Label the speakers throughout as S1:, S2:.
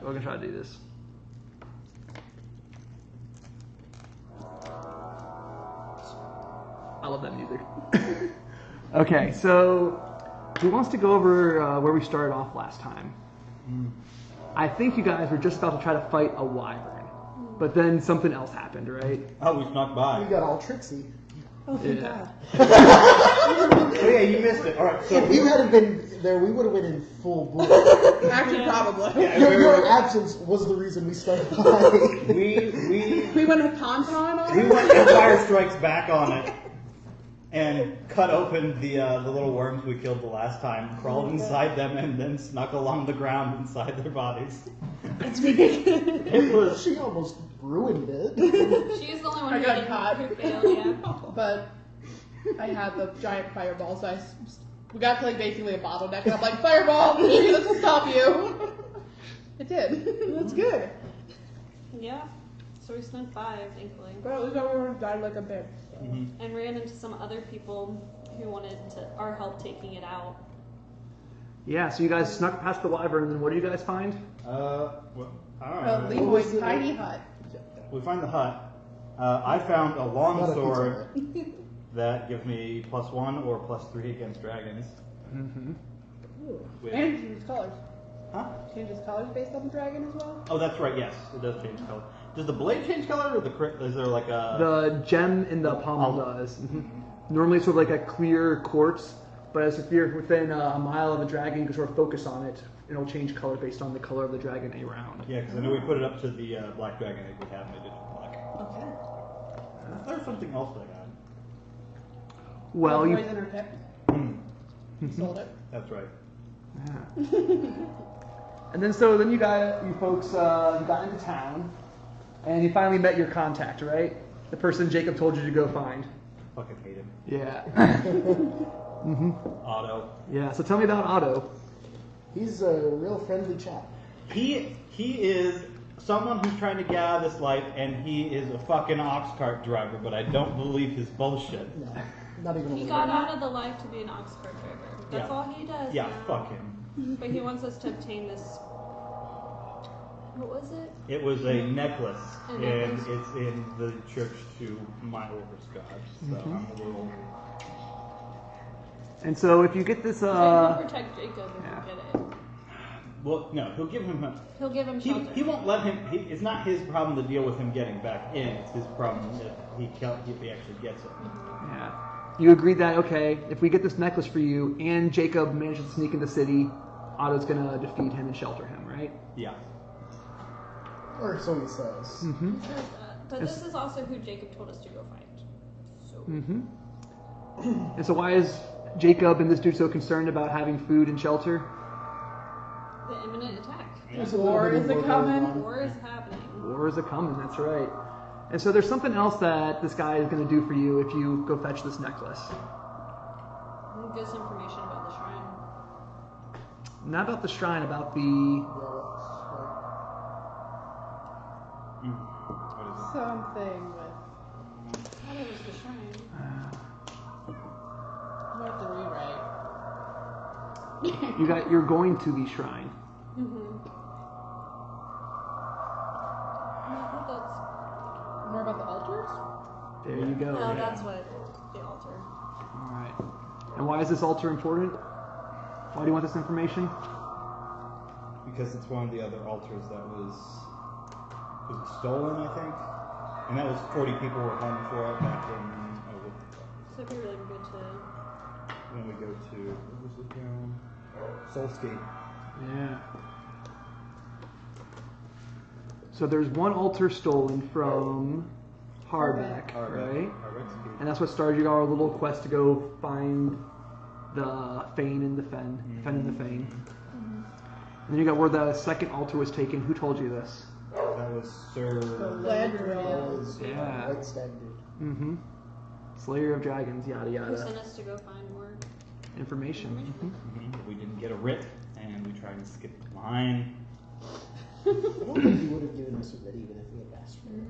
S1: We're gonna try to do this. I love that music. Okay, so who wants to go over where we started off last time? I think you guys were just about to try to fight a wyvern, but then something else happened, right?
S2: Oh, we snuck by.
S3: We got all tricksy.
S4: Oh, thank God.
S2: Oh yeah, you missed it. All right, so
S3: If you hadn't been there, we would have been in full boot.
S4: Actually, probably.
S2: Yeah,
S3: Your absence was the reason we started fighting.
S4: We went with Tauntaun on
S2: We
S4: it?
S2: went Empire Strikes Back on it and cut open the little worms we killed the last time, crawled inside them, and then snuck along the ground inside their bodies.
S4: It's ridiculous.
S2: It was.
S3: She almost ruined it.
S5: She's the only one
S4: I
S5: who
S4: got
S5: didn't
S4: caught.
S5: who failed, yeah.
S4: But I had the giant fireball, so we got to like basically a bottleneck, and I'm like, fireball, maybe this will stop you. It did. That's good.
S5: Yeah. So we snuck by, thankfully.
S4: But at least I would have died like a bitch.
S5: And ran into some other people who wanted our help taking it out.
S1: Yeah, so you guys snuck past the wyvern, and then what do you guys find?
S2: Well, I
S4: A
S2: don't know.
S4: Leroy's tiny hut.
S2: We find the hut. I found a long
S3: Not a
S2: sword
S3: pizza hut.
S2: that gives me +1 or +3 against dragons.
S1: Mm-hmm.
S2: With-
S4: And it changes colors.
S2: Huh?
S4: Changes colors based on the dragon as well.
S2: Oh, that's right. Yes, it does change color. Does the blade change color, or is there like a?
S1: The gem in the pommel does. Normally it's sort of like a clear quartz, but as if you're within a mile of a dragon, you can sort of focus on it. It'll change color based on the color of the dragon around.
S2: Yeah, because I know we put it up to the black dragon egg we have, and it did black.
S4: Okay.
S2: There's something else that I got.
S1: Well, you.
S4: Poison or tip. You sold it.
S2: That's right.
S1: Yeah. And then you folks got into town, and you finally met your contact, right? The person Jacob told you to go find.
S2: Fucking hate him.
S1: Yeah.
S2: Otto.
S1: Yeah. So tell me about Otto.
S3: He's a real friendly chap.
S2: He is someone who's trying to get out of this life, and he is a fucking ox cart driver, but I don't believe his bullshit.
S3: No, not even a
S5: He
S3: little.
S5: got out of the life to be an ox cart driver. That's
S2: Yeah.
S5: all he does.
S2: Yeah,
S5: now.
S2: fuck him.
S5: But he wants us to obtain this. What was it?
S2: It was a necklace,
S5: A
S2: and
S5: necklace.
S2: it's in the church to my Orcus god, so I'm a little...
S1: And so if you get this,
S5: He'll protect Jacob if
S1: yeah.
S5: we get it.
S2: Well, no, he'll give him
S5: He'll give him shelter.
S2: he won't let him. It's not his problem to deal with him getting back in. It's his problem that he actually gets it.
S1: yeah, you agreed that okay, if we get this necklace for you, and Jacob manages to sneak in the city, Otto's gonna defeat him and shelter him, right?
S2: Yeah.
S3: Or so he says.
S5: He says that. But this is also who Jacob told us to go find. So
S1: And so why is Jacob and this dude so concerned about having food and shelter?
S5: the imminent attack.
S3: There's a little
S4: War
S3: bit
S4: is
S3: more
S4: a
S3: going
S4: coming.
S3: on.
S5: War is happening.
S1: War is a coming, that's right. And so there's something else that this guy is going to do for you if you go fetch this necklace.
S5: And gives information about the shrine.
S1: Not about the shrine, about the...
S2: What is
S4: Something with.
S5: I thought it was the shrine.
S4: You have to rewrite.
S1: You're going to the shrine.
S5: I thought that's.
S4: More about the altars?
S1: There you go.
S5: No, that's what the altar.
S1: Alright. And why is this altar important? Why do you want this information?
S2: Because it's one of the other altars that was stolen, I think. And that was 40 people were hung for it back in...
S5: So it'd be really good to.
S2: when we go to... What was it down? Soulscape.
S1: Yeah. So there's one altar stolen from Harbeck, right? And that's what started your little quest to go find the Fane and the Fen. Fen and the Fane. And then you got where the second altar was taken. Who told you this?
S2: That was Sir...
S4: Galadriel.
S1: Yeah.
S3: White stag dude.
S1: Slayer of Dragons, yada
S5: Who
S1: yada.
S5: sent us to go find more
S1: Information.
S2: We didn't get a writ, and we tried to skip the line.
S3: I don't think he would have given us a writ even if we had asked for it.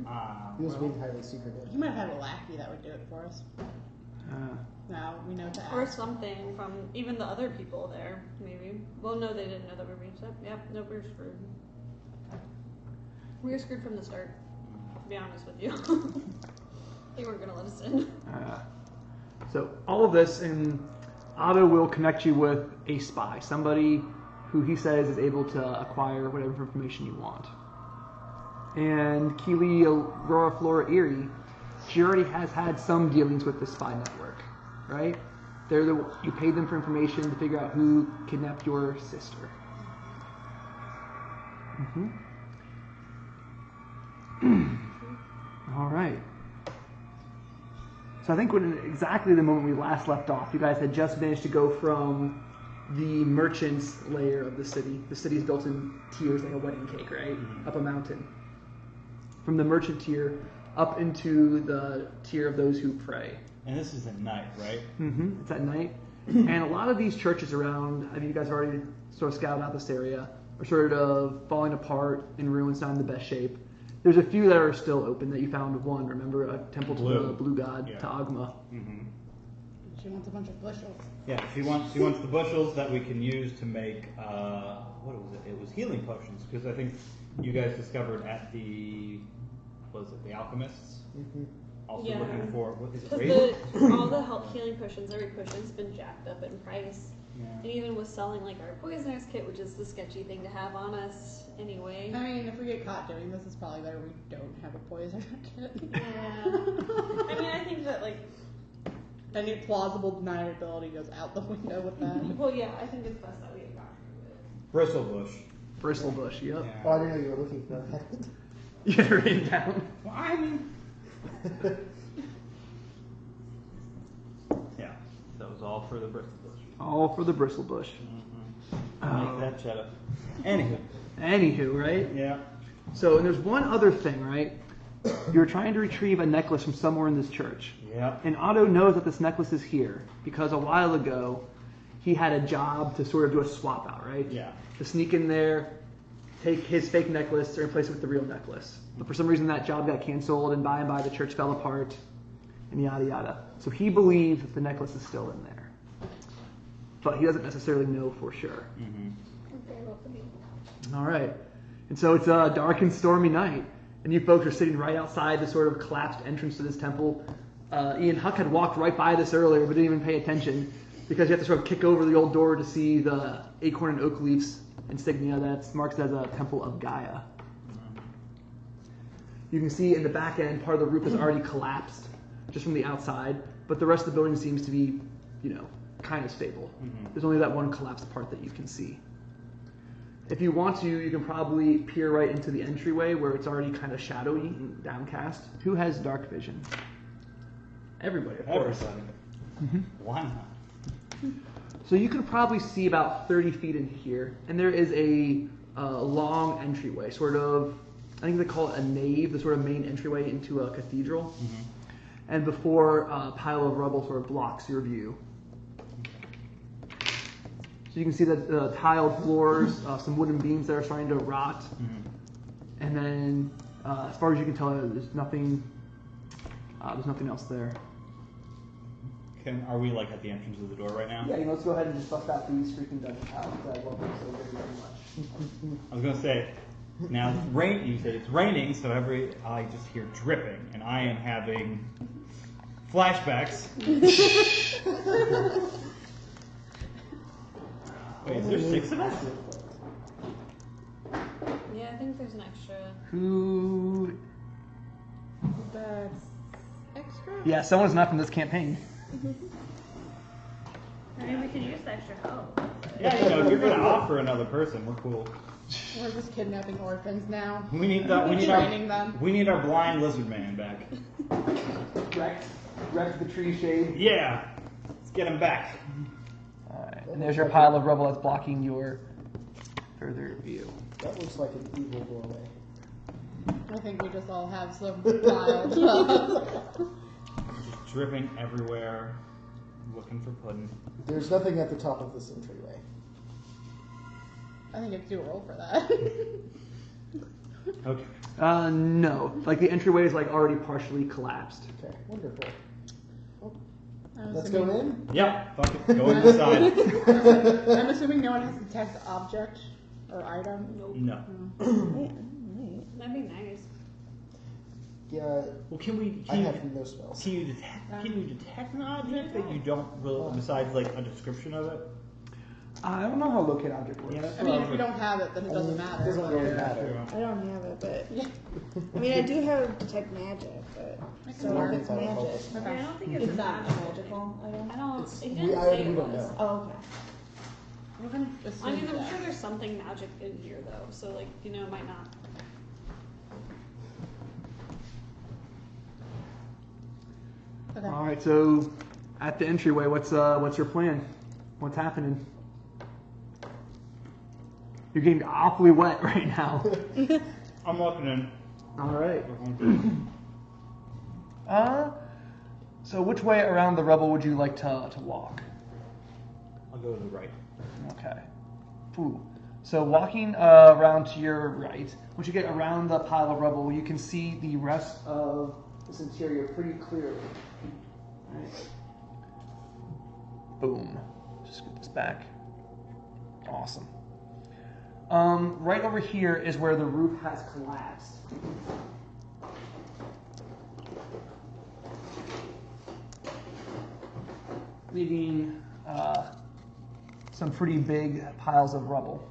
S3: He was
S2: Well,
S3: being highly secretive.
S4: You might have had a lackey that would do it for us. Now we know to ask.
S5: or something from even the other people there, maybe. Well, no, they didn't know that we reached up. Yep, no, we're screwed. We were screwed from the start, to be honest with you. They weren't going to let us in.
S1: So all of this, and Otto will connect you with a spy, somebody who he says is able to acquire whatever information you want. And Keli, Aurora, Flora, Eire, she already has had some dealings with the spy network, right? You paid them for information to figure out who kidnapped your sister. All right. So I think when exactly the moment we last left off, you guys had just managed to go from the merchant's layer of the city. The city is built in tiers like a wedding cake, right? Up a mountain. From the merchant tier up into the tier of those who pray.
S2: And this is at night, right?
S1: It's at night. And a lot of these churches around, I mean, you guys have already sort of scouted out this area, are sort of falling apart in ruins, not in the best shape. There's a few that are still open that you found one. Remember, a temple to the blue god, to Agma.
S4: She wants a bunch of bushels.
S2: Yeah, she wants the bushels that we can use to make, what was it? It was healing potions, because I think you guys discovered at the, what was it, the alchemists? Also looking for, what is it,
S5: Because all the health healing potions, every potion's been jacked up in price.
S2: Yeah.
S5: And even with selling like our poisoner's kit, which is the sketchy thing to have on us anyway.
S4: I mean, if we get caught doing this, it's probably better we don't have a poison kit.
S5: Yeah. I mean, I think that like
S4: any plausible deniability goes out the window with that.
S5: well, yeah, I think it's best that we have gone through it.
S2: Bristlebush.
S1: Bristlebush, yep.
S2: Yeah.
S3: Oh, I didn't know you were looking for that.
S1: You had it written down.
S2: Well, I mean... yeah, that was all for the Bristlebush.
S1: All for the Bristlebush.
S2: Make that cheddar.
S1: Anywho, right?
S2: Yeah.
S1: So, and there's one other thing, right? You're trying to retrieve a necklace from somewhere in this church.
S2: Yeah.
S1: And Otto knows that this necklace is here because a while ago he had a job to sort of do a swap out, right?
S2: Yeah.
S1: To sneak in there, take his fake necklace, and replace it with the real necklace. But for some reason that job got canceled, and by the church fell apart, and yada yada. So he believes that the necklace is still in there. But he doesn't necessarily know for sure.
S5: Okay, well, for me.
S1: All right. And so it's a dark and stormy night, and you folks are sitting right outside the sort of collapsed entrance to this temple. Huck had walked right by this earlier, but didn't even pay attention because you have to sort of kick over the old door to see the acorn and oak leaves insignia that's marked as a temple of Gaia. You can see in the back end, part of the roof is already collapsed just from the outside, but the rest of the building seems to be, kind of stable. There's only that one collapsed part that you can see. If you want to, you can probably peer right into the entryway where it's already kind of shadowy and downcast. Who has dark vision? Everybody, of course.
S2: Everybody. Why not?
S1: So you can probably see about 30 feet in here, and there is a long entryway, sort of, I think they call it a nave, the sort of main entryway into a cathedral. And before a pile of rubble sort of blocks your view. So you can see that the tiled floors, some wooden beams that are starting to rot. And then, as far as you can tell, there's nothing else there.
S2: Are we like at the entrance of the door right now?
S1: Yeah, let's go ahead and just bust out these freaking dungeon tiles because I love them so very, very much.
S2: I was gonna say, now it's rain. You said it's raining, so I just hear dripping, and I am having flashbacks. Wait, is there 6 of us?
S5: Yeah, I think there's an extra.
S1: Who?
S4: That's extra?
S1: Yeah, someone's not from this campaign.
S5: I mean, we could use the extra help.
S2: Yeah, if you're gonna offer another person, we're cool.
S4: We're just kidnapping orphans now.
S2: We need
S4: Training them.
S2: We need our blind lizard man back.
S1: Wreck the tree shade.
S2: Yeah, let's get him back.
S1: Alright, and there's your pile of rubble that's blocking your further view.
S3: That looks like an evil doorway.
S4: I think we just all have some piled up.
S2: Just dripping everywhere, looking for pudding.
S3: There's nothing at the top of this entryway.
S4: I think it's due a roll for that.
S2: Okay.
S1: No. Like the entryway is like already partially collapsed.
S3: Okay, wonderful.
S4: I'm
S3: Let's go
S4: assuming-
S3: in.
S2: Yep, fuck it, go inside.
S4: I'm assuming no one has to detect object or item.
S5: Nope.
S2: No.
S5: That'd be
S3: Yeah,
S2: Well, can
S3: I
S2: you
S3: have no spells.
S2: can you detect an object that you don't really besides like a description of it?
S1: I don't know how locate object works.
S2: Yeah, that's
S4: I mean, if you don't have it, then it doesn't matter.
S3: It doesn't
S4: but-
S3: really
S1: Yeah,
S3: matter.
S6: I don't have it, but I mean, I do have detect magic, but so
S3: work.
S6: if it's magic,
S5: Yeah, I don't think
S6: it's
S5: it's
S6: not
S5: magical.
S6: magical. I don't.
S5: I don't.
S3: It's-
S5: He
S3: we-
S5: didn't
S3: I-
S5: say
S3: we
S5: it
S3: don't
S5: was.
S3: know.
S6: Oh, okay.
S4: We're gonna assume
S5: I mean, I'm
S4: that.
S5: sure there's something magic in here though, so like it might not.
S4: Okay.
S1: All right, so at the entryway, what's your plan? What's happening? You're getting awfully wet right now.
S2: I'm walking in.
S1: All right. So which way around the rubble would you like to walk?
S2: I'll go to the right.
S1: Okay. Ooh. So walking around to your right, once you get around the pile of rubble, you can see the rest of this interior pretty clearly. All right. Boom. Just get this back. Awesome. Right over here is where the roof has collapsed. Leaving some pretty big piles of rubble.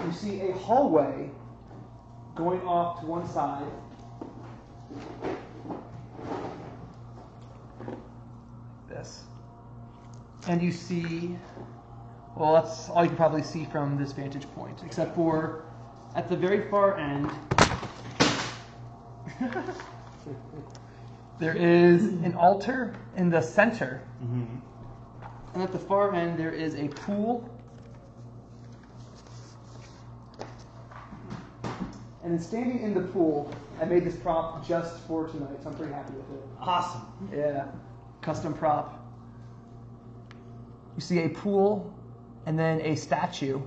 S1: You see a hallway going off to one side. This. And you see, well, that's all you can probably see from this vantage point, except for at the very far end, there is an altar in the center.
S2: Mm-hmm.
S1: And at the far end, there is a pool. And standing in the pool, I made this prop just for tonight, so I'm pretty happy with it.
S2: Awesome.
S1: Yeah, custom prop. You see a pool, and then a statue,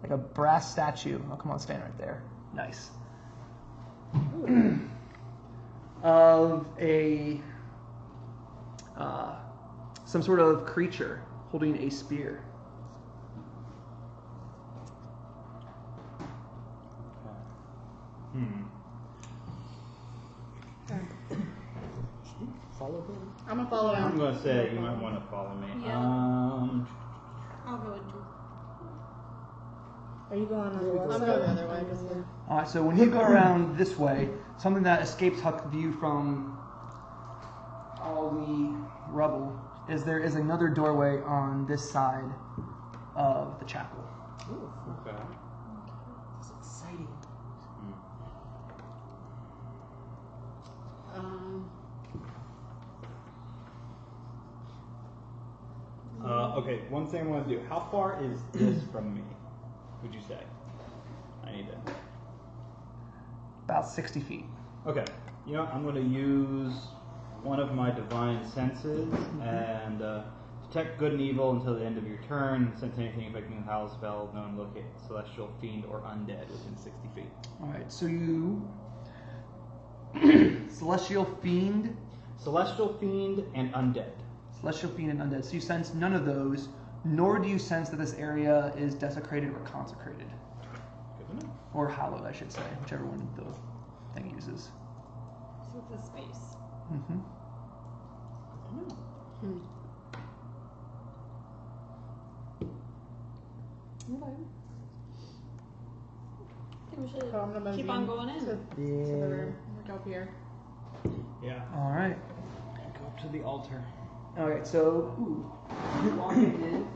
S1: like a brass statue. Oh, come on, stand right there. Nice. Of a some sort of creature holding a spear.
S3: Follow him.
S4: I'm gonna follow him.
S2: I'm gonna say you might want to follow me.
S5: Yeah. I'll go into.
S6: Are you going on the
S4: I'm
S6: left
S4: going
S6: side?
S4: the other way. Just to-
S1: All right, so when you go around this way, something that escapes Huck's view from all the rubble is there is another doorway on this side of the chapel.
S2: Okay.
S3: It's exciting.
S2: Okay, one thing I want to do. How far is this from me, would you say? I need to...
S1: About 60 feet.
S2: Okay, you know, I'm going to use one of my divine senses and detect good and evil until the end of your turn. Sense anything affecting the house, spell, known, locate celestial, fiend, or undead within 60 feet.
S1: All right, so you celestial fiend,
S2: Celestial, fiend, and undead.
S1: celestial fiend, and undead. So you sense none of those, nor do you sense that this area is desecrated or consecrated,
S2: Good to know.
S1: or hallowed, I should say, whichever one the thing uses.
S5: So it's a space.
S1: Mm-hmm.
S2: Good to know.
S5: Okay. I think we should
S4: So I'm gonna
S5: keep
S4: move
S5: on
S4: in
S5: going in.
S4: to the room. Like up here.
S2: Yeah.
S1: All right.
S2: Go up to the altar.
S1: All right. So you're walking in.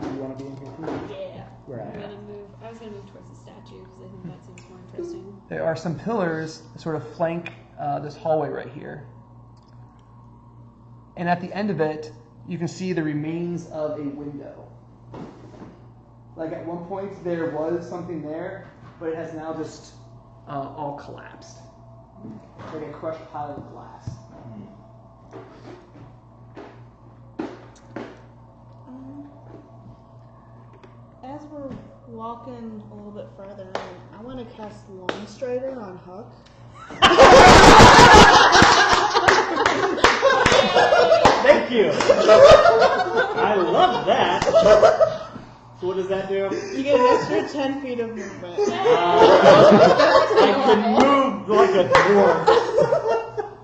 S3: Do you want to be in here too?
S5: Yeah.
S3: Where
S5: I'm
S3: at?
S5: gonna move. I was gonna move towards the statue because I think that seems more interesting.
S1: There are some pillars that sort of flank this hallway right here. And at the end of it, you can see the remains of a window. Like at one point there was something there, but it has now just all collapsed. Like a crushed pile of glass.
S6: As we're walking a little bit further in, I want to cast Long Strider on Huck.
S2: Thank you. I love that. So what does that do?
S6: You get an extra 10 feet of movement.
S2: I can move like a dwarf.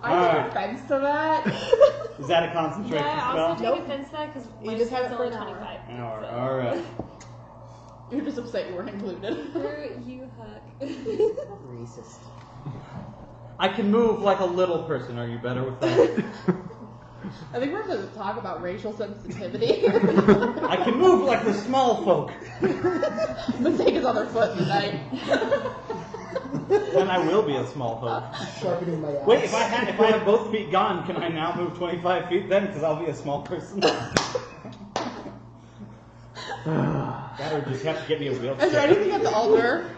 S4: I take offense to that.
S2: Is that a concentration
S5: Yeah, I
S2: spell?
S5: also take offense to that because
S6: You just have it for
S5: only
S6: an hour.
S5: 25.
S2: All
S5: so.
S2: right.
S4: You're just upset you weren't included.
S5: Screw you, Huck.
S3: Racist.
S2: I can move like a little person. Are you better with that?
S4: I think we're going to talk about racial sensitivity.
S2: I can move like the small folk.
S4: Mistake is on their foot tonight.
S2: Then I will be a small folk.
S3: Sharpening my axe.
S2: Wait, if I have both feet gone, can I now move 25 feet then? Because I'll be a small person. That or just have to get me a wheelchair.
S4: Is there anything at the altar?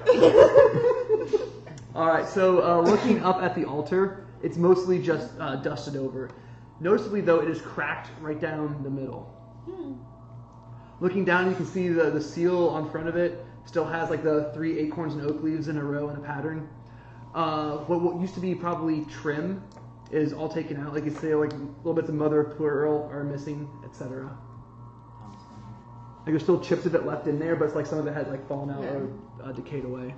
S1: Alright, so looking up at the altar, it's mostly just dusted over. Noticeably, though, it is cracked right down the middle. Looking down, you can see the seal on front of it still has like the 3 acorns and oak leaves in a row in a pattern. What used to be probably trim is all taken out. Like you say, like little bits of mother of pearl are missing, etc. Like there's still chips of it left in there, but it's like some of it had like fallen out or decayed away.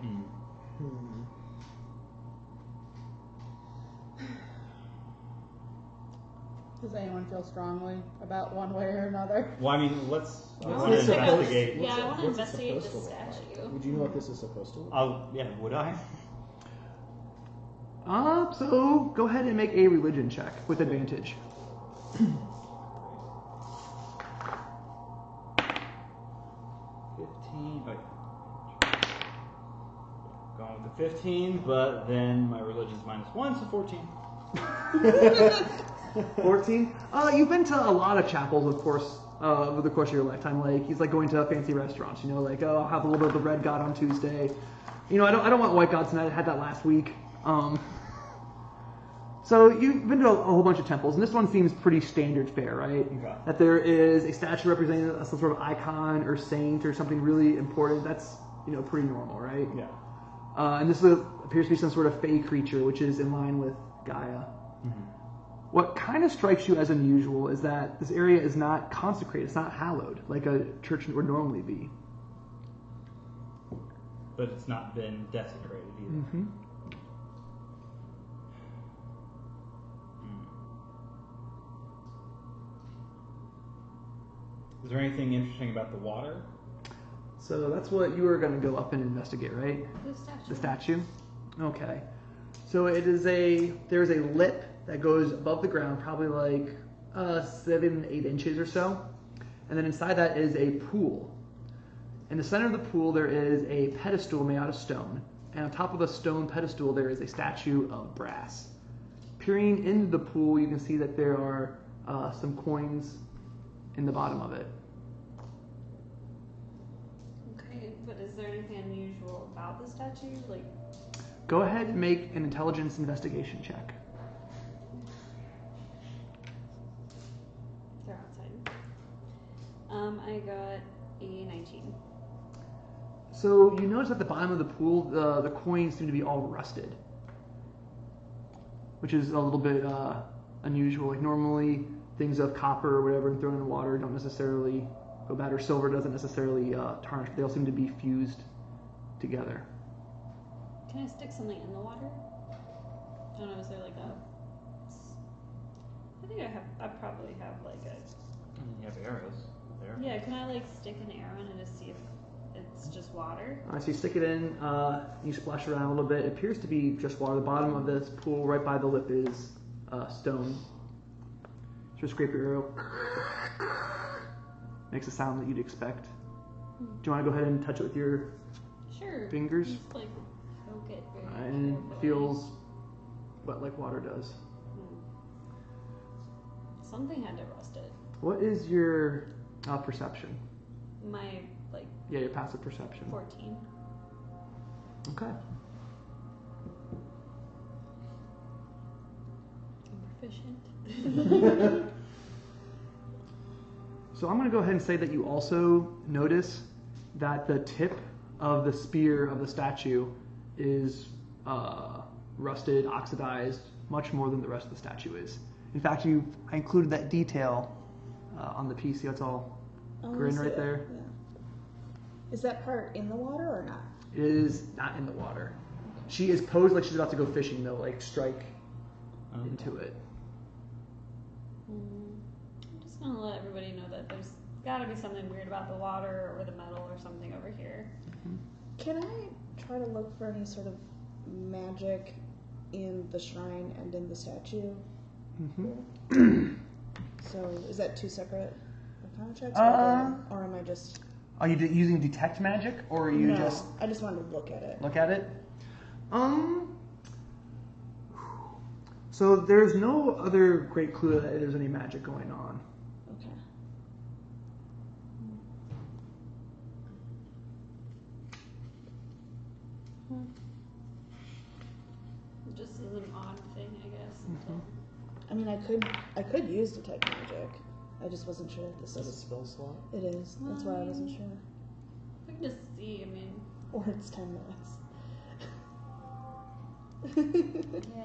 S4: Does anyone feel strongly about one way or another?
S2: Well, I mean, let's
S5: I
S3: What's
S5: wanna
S3: this
S5: check out this-
S2: investigate.
S5: Yeah, I want to
S3: What's it
S5: investigate the
S3: supposed to look like?
S5: statue.
S3: Would you know what this is supposed to look like?
S2: Would I?
S1: So go ahead and make a religion check with advantage.
S2: 15. Wait. Going with the 15, but then my religion's -1, so 14.
S1: 14. You've been to a lot of chapels, of course, over the course of your lifetime. Like he's like going to fancy restaurants. You know, like I'll have a little bit of the red god on Tuesday. You know, I don't want white god tonight. I had that last week. So you've been to a whole bunch of temples, and this one seems pretty standard fare, right?
S2: Okay.
S1: That there is a statue representing some sort of icon or saint or something really important. That's pretty normal, right?
S2: Yeah.
S1: And this appears to be some sort of fey creature, which is in line with Gaia. What kind of strikes you as unusual is that this area is not consecrated, it's not hallowed, like a church would normally be.
S2: But it's not been desecrated either.
S1: Mm-hmm.
S2: Is there anything interesting about the water?
S1: So that's what you were going to go up and investigate, right?
S5: The statue.
S1: The statue? Okay. So there's a lip that goes above the ground, probably like 7-8 inches or so. And then inside that is a pool. In the center of the pool, there is a pedestal made out of stone. And on top of the stone pedestal, there is a statue of brass. Peering into the pool, you can see that there are some coins in the bottom of it.
S5: Okay, but is there anything unusual about the statue? Like,
S1: Go ahead and make an intelligence investigation check.
S5: they're outside. I got a 19.
S1: So you notice at the bottom of the pool, the coins seem to be all rusted, which is a little bit unusual. Like normally, things of copper or whatever and thrown in water don't necessarily go bad, or silver doesn't necessarily tarnish. They all seem to be fused together.
S5: Can I stick something in the water? I don't know, is there like a... I think I probably have like a...
S2: You have arrows there.
S5: Yeah, can I like stick an arrow in and just see if it's just water?
S1: So you stick it in, you splash around a little bit. It appears to be just water. The bottom of this pool, right by the lip, is stone. Just scrape your arrow. Makes a sound that you'd expect. Do you want to go ahead and touch it with your
S5: Sure.
S1: fingers?
S5: Just like poke it very
S1: And it
S5: carefully.
S1: feels what like water does.
S5: Something had to rust it.
S1: What is your perception?
S5: My like
S1: Yeah, your passive perception.
S5: 14.
S1: Okay.
S5: I'm proficient.
S1: So I'm going to go ahead and say that you also notice that the tip of the spear of the statue is rusted, oxidized, much more than the rest of the statue is. In fact, I included that detail on the PC. That's all
S6: Oh,
S1: grin
S6: I see
S1: right
S6: it.
S1: there.
S6: Yeah. Is that part in the water or not?
S1: It is not in the water. She is posed like she's about to go fishing though, like strike into it.
S5: I'm just gonna let everybody know that there's gotta be something weird about the water or the metal or something over here.
S6: Can I try to look for any sort of magic in the shrine and in the statue? So is that two separate arcana checks? Or am I just...
S1: Are you using detect magic, or are you
S6: No,
S1: just
S6: I just wanted to look at it.
S1: look at it? So there's no other great clue that there's any magic going on.
S6: Okay.
S5: It just is an odd thing, I guess. Until
S6: I mean, I could use detect magic. I just wasn't sure if this
S3: Is that a
S6: is...
S3: spell slot?
S6: It is. That's why I wasn't sure.
S5: we can just see. I mean,
S6: Or it's 10 minutes.
S5: yeah,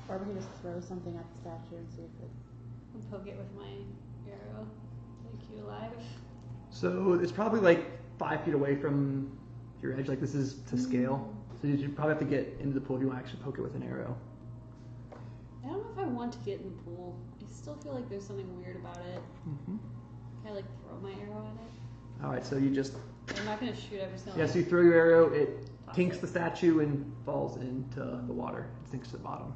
S7: Or we can just throw something at the statue and see if it...
S5: I'll poke it with my arrow. Like you alive?
S1: So it's probably like 5 feet away from your edge. Like this is to scale. So you probably have to get into the pool if you want to actually poke it with an arrow.
S5: I don't know if I want to get in the pool. I still feel like there's something weird about it. Can I like throw my arrow at it?
S1: All right, so you just
S5: I'm not gonna shoot. I'm just gonna.
S1: yeah. So you throw your arrow. It tinks the statue and falls into the water. It sinks to the bottom.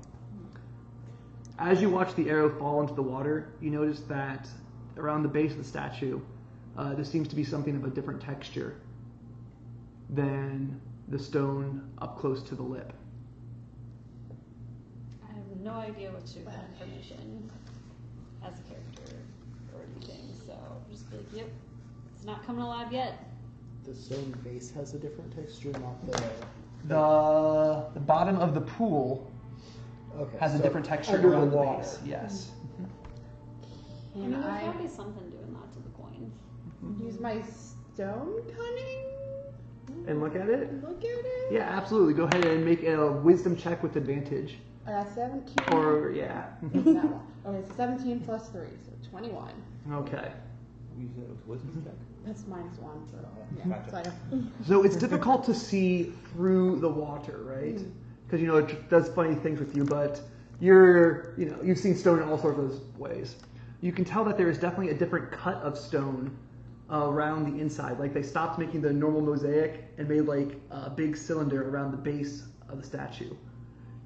S1: As you watch the arrow fall into the water, you notice that around the base of the statue, there seems to be something of a different texture than the stone up close to the lip.
S5: I have no idea what to do with that information as a character or anything. So I'm just be like, yep, it's not coming alive yet.
S3: The stone base has a different texture, not
S1: The bottom of the pool
S3: okay,
S1: has a
S3: so
S1: different texture
S3: under
S1: around the
S3: water.
S1: base. Yes.
S5: I mean, there's gotta be something doing that to the coins.
S7: use my stone cunning?
S1: And look at it.
S7: Look at it.
S1: Yeah, absolutely. Go ahead and make a wisdom check with advantage.
S7: 17.
S1: Or yeah.
S7: That one. Okay, so 17 plus 3, so 21.
S1: Okay.
S2: You said it was wisdom check?
S7: That's -1. So, yeah,
S2: Gotcha.
S1: So it's difficult to see through the water, right? Because you know it does funny things with you, but you've seen stone in all sorts of ways. You can tell that there is definitely a different cut of stone around the inside. Like they stopped making the normal mosaic and made like a big cylinder around the base of the statue.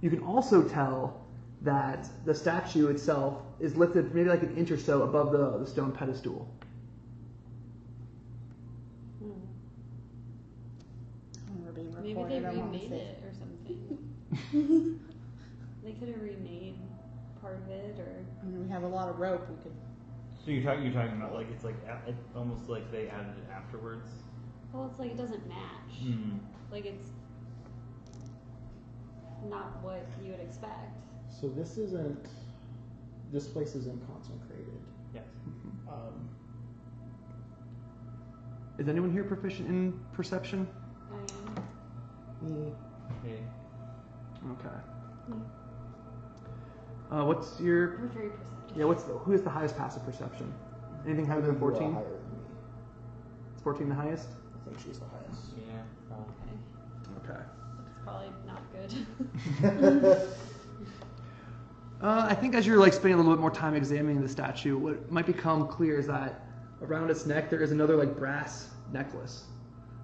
S1: You can also tell that the statue itself is lifted maybe like an inch or so above the stone pedestal.
S7: We're being
S5: Maybe
S7: recorded.
S5: they
S7: I want to
S5: remade
S7: say
S5: it or something. They could have remade part of it, or
S7: I mean, we have a lot of rope. We could.
S2: So you're talking about like it's like almost like they added it afterwards.
S5: well, it's like it doesn't match. Like it's not what you would expect.
S3: So this place isn't consecrated.
S2: Yes.
S1: Is anyone here proficient in perception?
S5: I am.
S2: Okay.
S1: Okay. What's your
S5: We're very perceptive.
S1: who has the highest passive perception? Anything higher than
S3: You are
S1: 14?
S3: higher than me.
S1: Is 14 the highest?
S3: I think she's the highest.
S2: Yeah. Probably.
S5: Okay.
S1: Okay.
S5: It's probably not good.
S1: I think as you're like spending a little bit more time examining the statue, what might become clear is that around its neck there is another like brass necklace.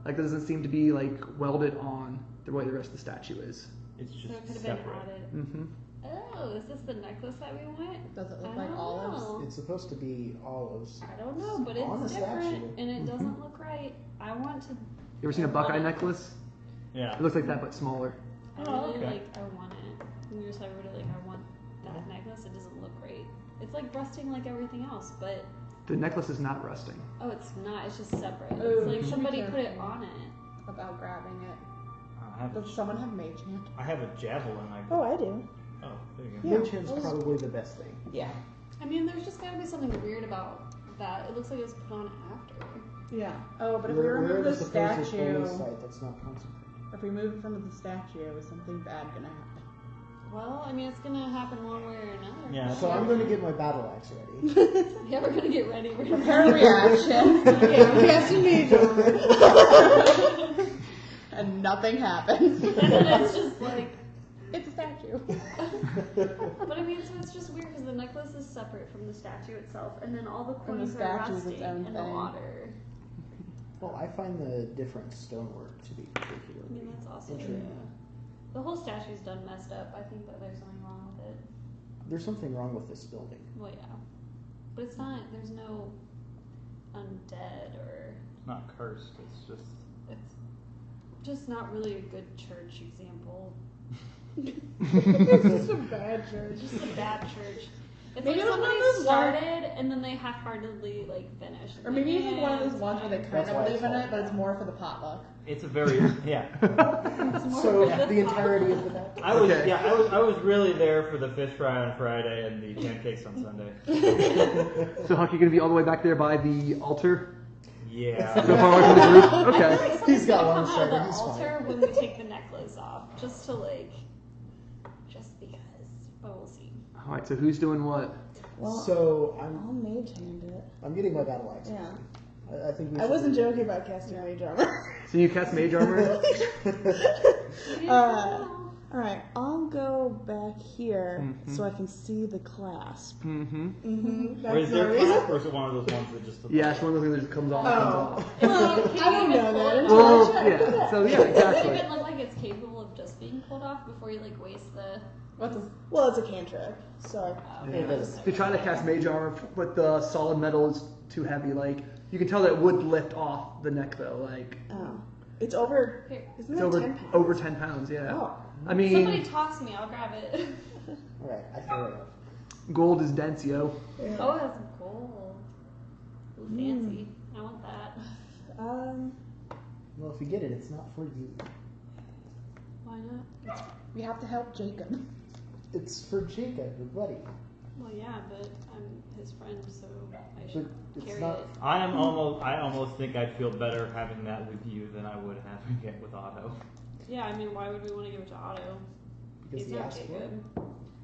S1: Like it doesn't seem to be like welded on the way the rest of the statue is.
S2: It's just
S5: So it could have
S2: separate.
S5: been added.
S1: Mm-hmm.
S5: Oh, is this the necklace that we want?
S7: Does it look
S5: I
S7: like
S5: don't
S7: olives?
S5: know.
S3: It's supposed to be olives.
S5: I don't know, but
S3: On
S5: it's
S3: the
S5: different
S3: statue.
S5: and it doesn't look right. I want to.
S1: You ever seen a Buckeye necklace?
S2: Yeah.
S1: It looks like that but smaller.
S5: I
S2: Oh,
S5: really
S2: okay.
S5: I want it. And you're just like really like I want that necklace. It doesn't look great. It's like rusting like everything else, but
S1: The necklace is not rusting.
S5: oh, it's not. It's just separate.
S7: Oh,
S5: It's like
S7: be
S5: somebody put it
S7: careful.
S5: on it.
S7: About grabbing it.
S2: I have,
S7: Does someone have mage hand?
S2: I have a javelin.
S6: Oh, I do.
S2: Oh, there you go.
S6: Yeah.
S3: Mage hand's probably the best thing.
S7: Yeah.
S5: I mean, there's just gotta be something weird about that. It looks like it was put on after.
S7: Yeah. Oh, but if we
S3: Where
S7: remove the
S3: is supposed
S7: statue,
S3: holy site that's not consecrated?
S7: if we move it from the statue, is something bad gonna happen?
S5: Well, I mean, it's gonna happen one way or another.
S2: Yeah.
S3: So I'm going to get my battle axe ready.
S5: Yeah, we're gonna get ready. We're gonna
S4: Her reaction. Casting Mage Armor. And nothing happens.
S5: And then it's just like,
S4: It's a statue.
S5: but I mean, so it's just weird because the necklace is separate from the statue itself, and then all the
S4: And the
S5: coins are
S4: statue is its
S5: rusting
S4: own
S5: in the
S4: thing.
S5: water.
S3: Well, I find the different stonework to be
S5: I
S3: particularly
S5: mean, that's also
S3: interesting.
S5: the whole statue's done messed up. I think that there's something wrong with it.
S3: There's something wrong with this building.
S5: Well, yeah, but it's not. There's no undead or
S2: It's not cursed. It's just.
S5: it's just not really a good church example.
S6: It's just a bad church.
S5: It's just a bad church. It's
S4: Maybe
S5: like
S4: it was one
S5: somebody
S4: of those
S5: started and then they half-heartedly like finished.
S4: Or maybe it's like one of those
S5: it's
S4: ones where they
S5: fine.
S4: kind
S3: That's
S4: of
S3: why it's
S4: believe in it,
S3: called
S4: but it's
S3: that.
S4: more for the potluck.
S2: It's a very yeah.
S5: It's more
S3: So
S5: of a
S3: the entirety of the battle.
S2: I was
S1: Okay.
S2: I was really there for the fish fry on Friday and the pancakes on Sunday.
S1: So Huck, you gonna be all the way back there by the altar?
S2: Yeah.
S1: So far away from the group?
S5: I feel
S1: Okay.
S5: like something's
S3: He's got
S5: gonna
S3: one
S5: come out of
S3: strider,
S5: the
S3: he's
S5: altar
S3: fine.
S5: when we take the necklace off, just to like, just because. But we'll see.
S1: Alright, so who's doing what?
S6: Well,
S3: So
S6: I'll mage hand it.
S3: I'm getting my battle axe.
S6: Yeah.
S3: I think we
S6: I
S3: should
S6: wasn't
S3: do-
S6: joking about casting mage armor.
S1: So you cast mage armor?
S6: Alright, I'll go back here
S1: Mhm.
S6: so I can see the clasp.
S1: Mm-hmm.
S6: Mm-hmm.
S2: Or is there class or is it one of those ones that just
S1: Yeah, it's one of those things that just comes off. Comes off.
S6: Well,
S5: Can
S6: I
S5: you
S6: don't
S5: even
S6: know
S5: pull
S6: that
S5: it
S6: until
S5: off?
S6: I
S1: Well,
S6: check.
S1: yeah. So yeah,
S5: Does it
S1: exactly.
S5: even look like it's capable of just being pulled off before you like waste the?
S4: What's a
S6: Well, it's a cantrip, so
S3: Yeah, it is.
S1: If you're trying to cast mage armor, but the solid metal is too heavy, like you can tell that it would lift off the neck though. Like
S6: oh, it's over.
S5: Here.
S6: Isn't
S1: it's
S6: that
S1: over
S6: 10 pounds?
S1: over 10 pounds. Yeah.
S6: Oh,
S1: I mean,
S5: Somebody toss me, I'll grab it.
S3: Alright, I throw it up.
S1: gold is dense, yo.
S6: yeah.
S5: Oh, it has gold. Ooh, fancy. I want that.
S3: Well, if you get it, it's not for you.
S5: Why not?
S4: we have to help Jacob.
S3: It's for Jacob, your buddy.
S5: Well, yeah, but I'm his friend, so I
S3: But
S5: should
S3: it's
S5: carry
S3: not.
S5: it.
S2: I almost think I'd feel better having that with you than I would having it with Otto.
S5: Yeah, I mean, why would we want to give it to Otto?
S3: Because
S5: He's
S3: he
S5: not
S3: asked for it.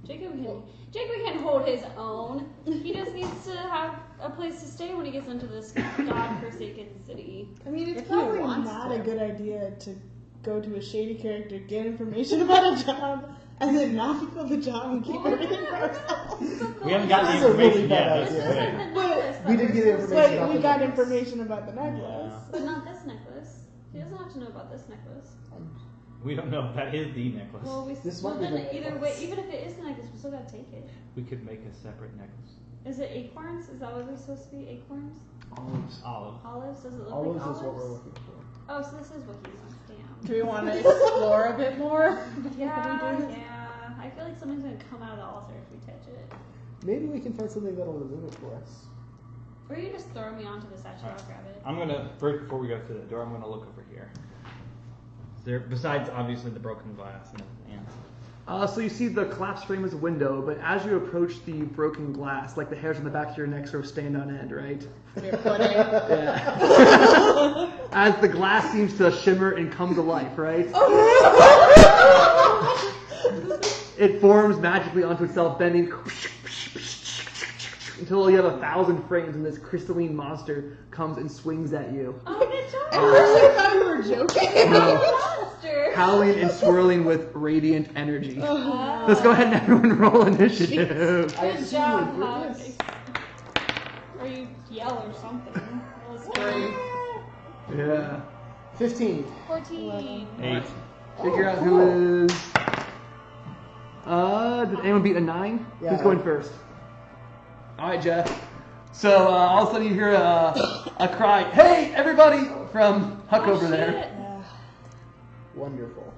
S5: Jacob. Jacob can hold his own. He just needs to have a place to stay when he gets into this god-forsaken city.
S6: I mean, it's
S4: If he
S6: probably
S4: wants
S6: not
S4: to.
S6: a good idea to go to a shady character, get information about a job, and then not fulfill the job and keep everything for ourselves.
S2: We haven't gotten
S3: This
S2: the
S3: is a really
S2: information
S3: bad
S2: yet. That's
S3: idea.
S2: the thing.
S3: We did get information
S6: But
S3: about
S6: we
S3: the
S6: got
S3: necklace.
S6: information about the necklace.
S5: But not this necklace. He doesn't have to know about this necklace.
S2: We don't know if that is the necklace.
S5: Well,
S3: This
S5: well,
S3: might be
S5: then
S3: the
S5: either
S3: necklace.
S5: way, even if it is the necklace, we still gotta take it.
S2: We could make a separate necklace.
S5: Is it acorns? Is that what they're supposed to be? Acorns?
S1: Olives.
S2: Olive.
S5: Olives? Does it look
S3: Olives
S5: like olives?
S3: is what we're looking for.
S5: Oh, so this is what he wants. Damn.
S4: Do we want to explore a bit more?
S5: Yeah, yeah. I feel like something's gonna come out of the altar if we touch it.
S3: Maybe we can find something that'll remove it for us.
S5: Or you just throw me onto the statue, I'll grab it.
S2: I'm gonna first before we go to the door. I'm gonna look over here. Is there besides obviously the broken glass and everything else?
S1: So you see the collapsed frame as a window, but as you approach the broken glass, like the hairs on the back of your neck sort of stand on end, right?
S4: We're putting.
S1: Yeah. As the glass seems to shimmer and come to life, right? It forms magically onto itself, bending until you have 1,000 frames, and this crystalline monster comes and swings at you,
S5: Oh, good job!
S6: I thought you were joking.
S5: Monster!
S1: howling and swirling with radiant energy.
S5: Oh.
S1: Let's go ahead and everyone roll initiative.
S3: I
S5: Good
S3: assume
S5: job,
S3: we're
S5: Huck.
S3: good.
S5: Or you yell or something. That was
S4: 3.
S1: Yeah.
S3: 15.
S5: 14.
S2: 8.
S1: Figure out who is. Did anyone beat a 9?
S3: Yeah.
S1: Who's going first? All right, Jeff. So all of a sudden you hear a cry, "Hey, everybody!" from Huck
S5: Oh,
S1: over there.
S5: shit.
S6: Yeah.
S3: Wonderful.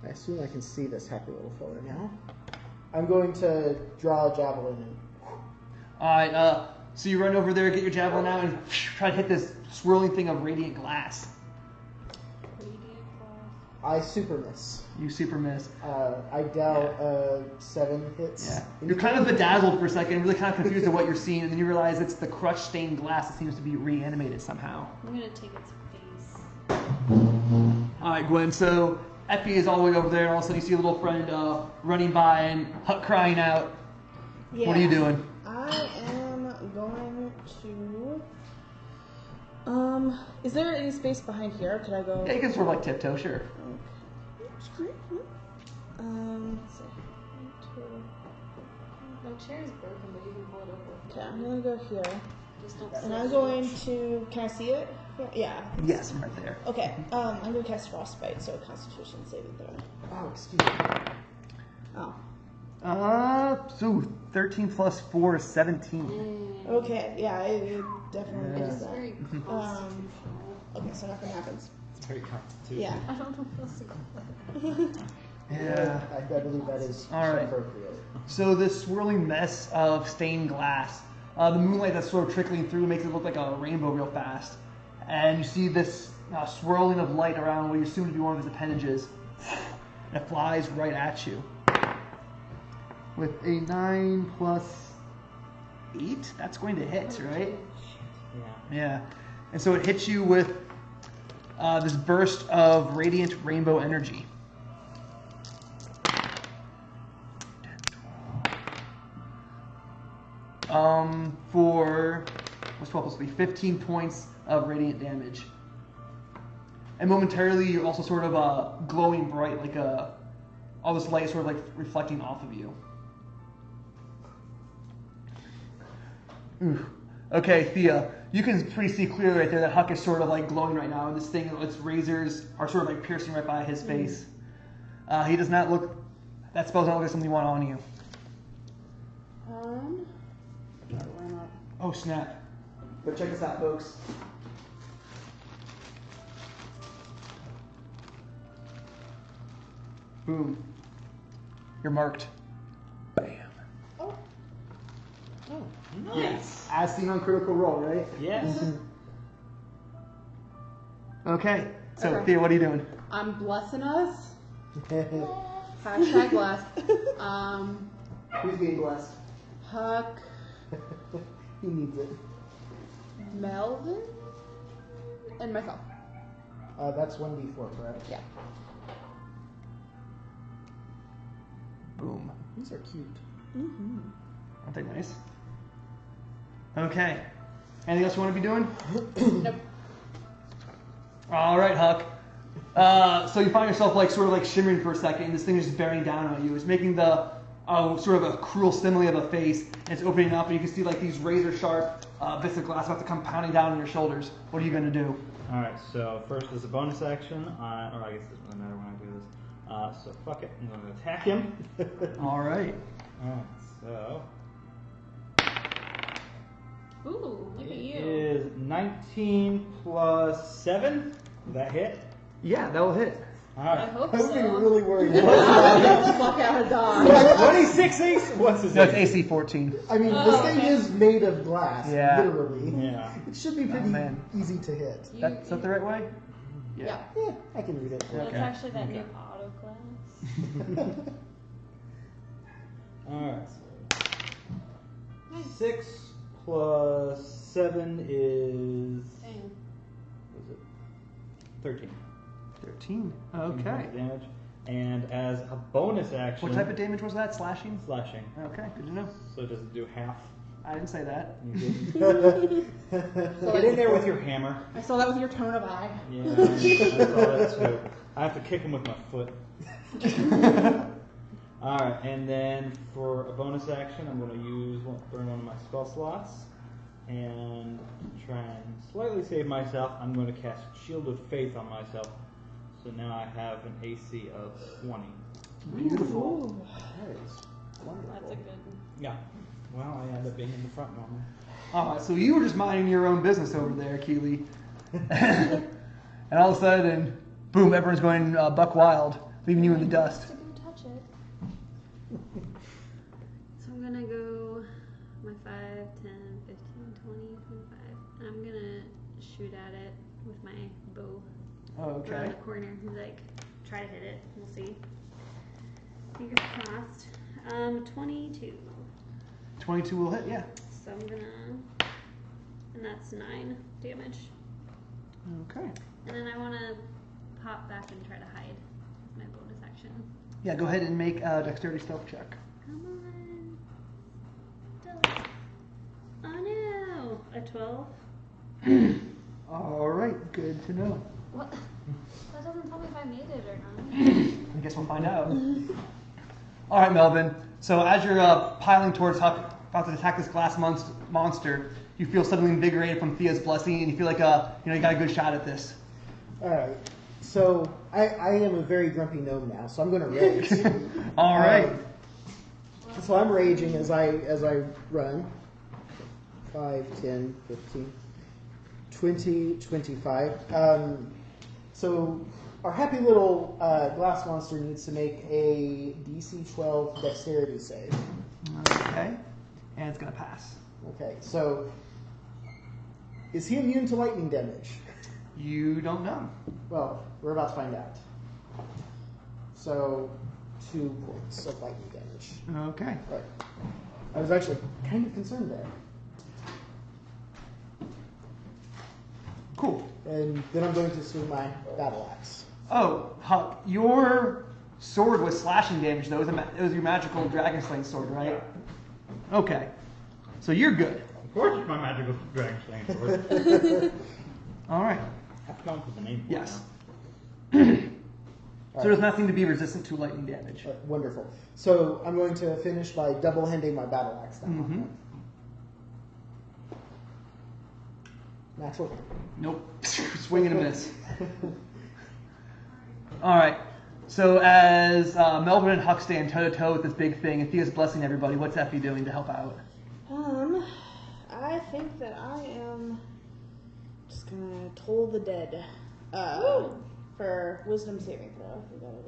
S3: I assume I can see this happy little fella now. I'm going to draw a javelin and
S1: All right. So you run over there, get your javelin out, and try to hit this swirling thing of radiant glass.
S5: Radiant glass.
S3: I super miss.
S1: You super miss.
S3: I doubt 7 hits.
S1: Yeah. You're kind of bedazzled for a second, really kind of confused at what you're seeing, and then you realize it's the crushed stained glass that seems to be reanimated somehow.
S5: I'm gonna take its face.
S1: Alright, Gwen, so Effie is all the way over there, and all of a sudden you see a little friend running by and Huck crying out.
S6: Yeah.
S1: What are you doing?
S6: I am going to. Is there any space behind here? Could I go?
S1: Yeah, you can sort of like tiptoe, sure.
S6: Let's see.
S5: The chair is broken, but you can pull it over.
S6: Okay, I'm gonna go here.
S5: Just don't
S6: And
S5: sit
S6: I'm
S5: so
S6: going
S5: much.
S6: to. Can I see it? Yeah.
S1: Yes, I'm right there.
S6: Okay. I'm gonna cast Frostbite, so Constitution saving throw.
S3: Oh, excuse me.
S6: Oh.
S1: So 13 plus 4 is 17.
S6: Okay. Yeah, it definitely
S5: It
S6: does
S5: is
S6: that.
S5: very constitutional.
S6: Okay, so nothing happens.
S2: It's very constitutional.
S6: Yeah.
S5: I don't know if that's a
S1: Yeah.
S3: I believe that is
S1: All right.
S3: appropriate.
S1: So this swirling mess of stained glass, the moonlight that's sort of trickling through makes it look like a rainbow real fast. And you see this swirling of light around what you assume to be one of his appendages. And it flies right at you. With a 9 plus 8, that's going to hit, right?
S2: Yeah.
S1: Yeah. And so it hits you with this burst of radiant rainbow energy. 10, 12. For what's 12 plus 3? 15 points of radiant damage. And momentarily you're also sort of glowing bright, like all this light is sort of like reflecting off of you. Ooh. Okay, Thea, you can pretty see clearly right there that Huck is sort of like glowing right now, and this thing, its razors are sort of like piercing right by his face. He does not look, that spell's not look like something you want on you. Oh snap. But check this out, folks. Boom. You're marked. Bam.
S2: Oh,
S1: Yes. As seen on Critical Role, right?
S2: Yes.
S1: Okay. So,
S4: Okay.
S1: Thea, what are you doing?
S4: I'm blessing us. Hashtag blessed.
S1: Who's being blessed?
S4: Huck,
S3: He needs it.
S4: Melvin, and myself.
S3: That's 1d4, correct?
S4: Yeah.
S1: Boom.
S3: These are cute.
S1: Aren't they nice? Okay. Anything else you want to be doing?
S4: Nope.
S1: All right, Huck. So you find yourself like sort of like shimmering for a second, and this thing is just bearing down on you. It's making the sort of a cruel simile of a face, and it's opening up, and you can see like these razor sharp bits of glass about to come pounding down on your shoulders. What are you going to do?
S2: Alright, so first as a bonus action, or I guess it doesn't matter when I do this. So fuck it, I'm going to attack him.
S1: All right.
S2: Alright, so
S5: Ooh, look at
S2: it
S5: you.
S2: is 19 plus 7. Will that hit?
S1: Yeah, that will hit.
S5: I
S2: Alright.
S5: hope
S3: I was getting
S5: so.
S3: really worried.
S4: Get the fuck out of Dodge.
S2: 26 ace? What's his
S1: No, it's
S2: AC?
S1: AC 14.
S3: I mean,
S5: Oh,
S3: this thing
S5: okay.
S3: is made of glass,
S1: Yeah.
S3: literally.
S2: Yeah.
S3: It should be pretty
S1: man.
S3: easy to hit.
S5: You-
S1: Is that the right way?
S4: Yeah.
S3: Yeah, I can read it.
S5: That's
S1: Okay.
S5: actually that new
S2: Okay.
S5: auto class.
S2: Alright, so 6 plus 7 is.
S5: Dang.
S2: What is it? 13.
S1: 13.
S2: 13
S1: Okay.
S2: points of damage. And as a bonus action.
S1: What type of damage was that? Slashing?
S2: slashing?
S1: Okay, good to know.
S2: So does it do half?
S1: I didn't say that.
S2: You did. Get in there with your hammer.
S4: I saw that with your tone of eye.
S2: Yeah, I saw that too. I have to kick him with my foot. Alright, and then for a bonus action, I'm going to burn one of my spell slots and try and slightly save myself. I'm going to cast Shield of Faith on myself. So now I have an AC of 20.
S1: Beautiful.
S3: That is wonderful.
S5: That's a good.
S2: Yeah. Well, I end up being in the front normally.
S1: Alright, so you were just minding your own business over there, Keli. And all of a sudden, boom, everyone's going buck wild, leaving you in the dust.
S5: To go touch it. So I'm gonna go my 5, 10, 15, 20, 25. I'm gonna shoot at it with my bow around
S1: Okay.
S5: the corner. He's like, try to hit it. We'll see. Fingers crossed. 22.
S1: 22 will hit, yeah.
S5: So I'm gonna, and that's 9 damage.
S1: Okay.
S5: And then I want to pop back and try to hide my bonus action.
S1: Yeah, go ahead and make a dexterity stealth check.
S5: Come on. Stealth. Oh no! A 12.
S1: All right, good to know.
S5: What? That doesn't tell me if I made it or not.
S1: I guess we'll find out. All right, Melvin. So as you're piling towards Huck, about to attack this glass monster, you feel suddenly invigorated from Thea's blessing, and you feel like you got a good shot at this.
S3: All right. So I am a very grumpy gnome now, so I'm going to rage.
S1: All right.
S3: So I'm raging as I run. 5, 10, 15, 20, 25. So our happy little glass monster needs to make a DC 12 dexterity save.
S1: Okay. And it's going to pass.
S3: Okay, so is he immune to lightning damage?
S1: You don't know.
S3: Well, we're about to find out. So 2 points of lightning damage.
S1: Okay.
S3: Right. I was actually kind of concerned there.
S1: Cool.
S3: And then I'm going to swing my battle axe.
S1: Oh, Huck, your sword was slashing damage, though. It was your magical dragon slaying sword, right? Okay. So you're good.
S2: Of course, it's my magical dragon slaying sword.
S1: All right.
S2: I've come up with a name for
S1: Yes.
S2: it now.
S1: So there's nothing to be resistant to lightning damage.
S3: Wonderful. So I'm going to finish by double-handing my battle axe down.
S1: Mm-hmm.
S3: Natural.
S1: Nope. Swing and a miss. All right. So as Melvin and Huck stand toe-to-toe with this big thing, and Thea's blessing everybody, what's Effie doing to help out?
S6: I think that I am just gonna toll the dead for wisdom saving throw. We gotta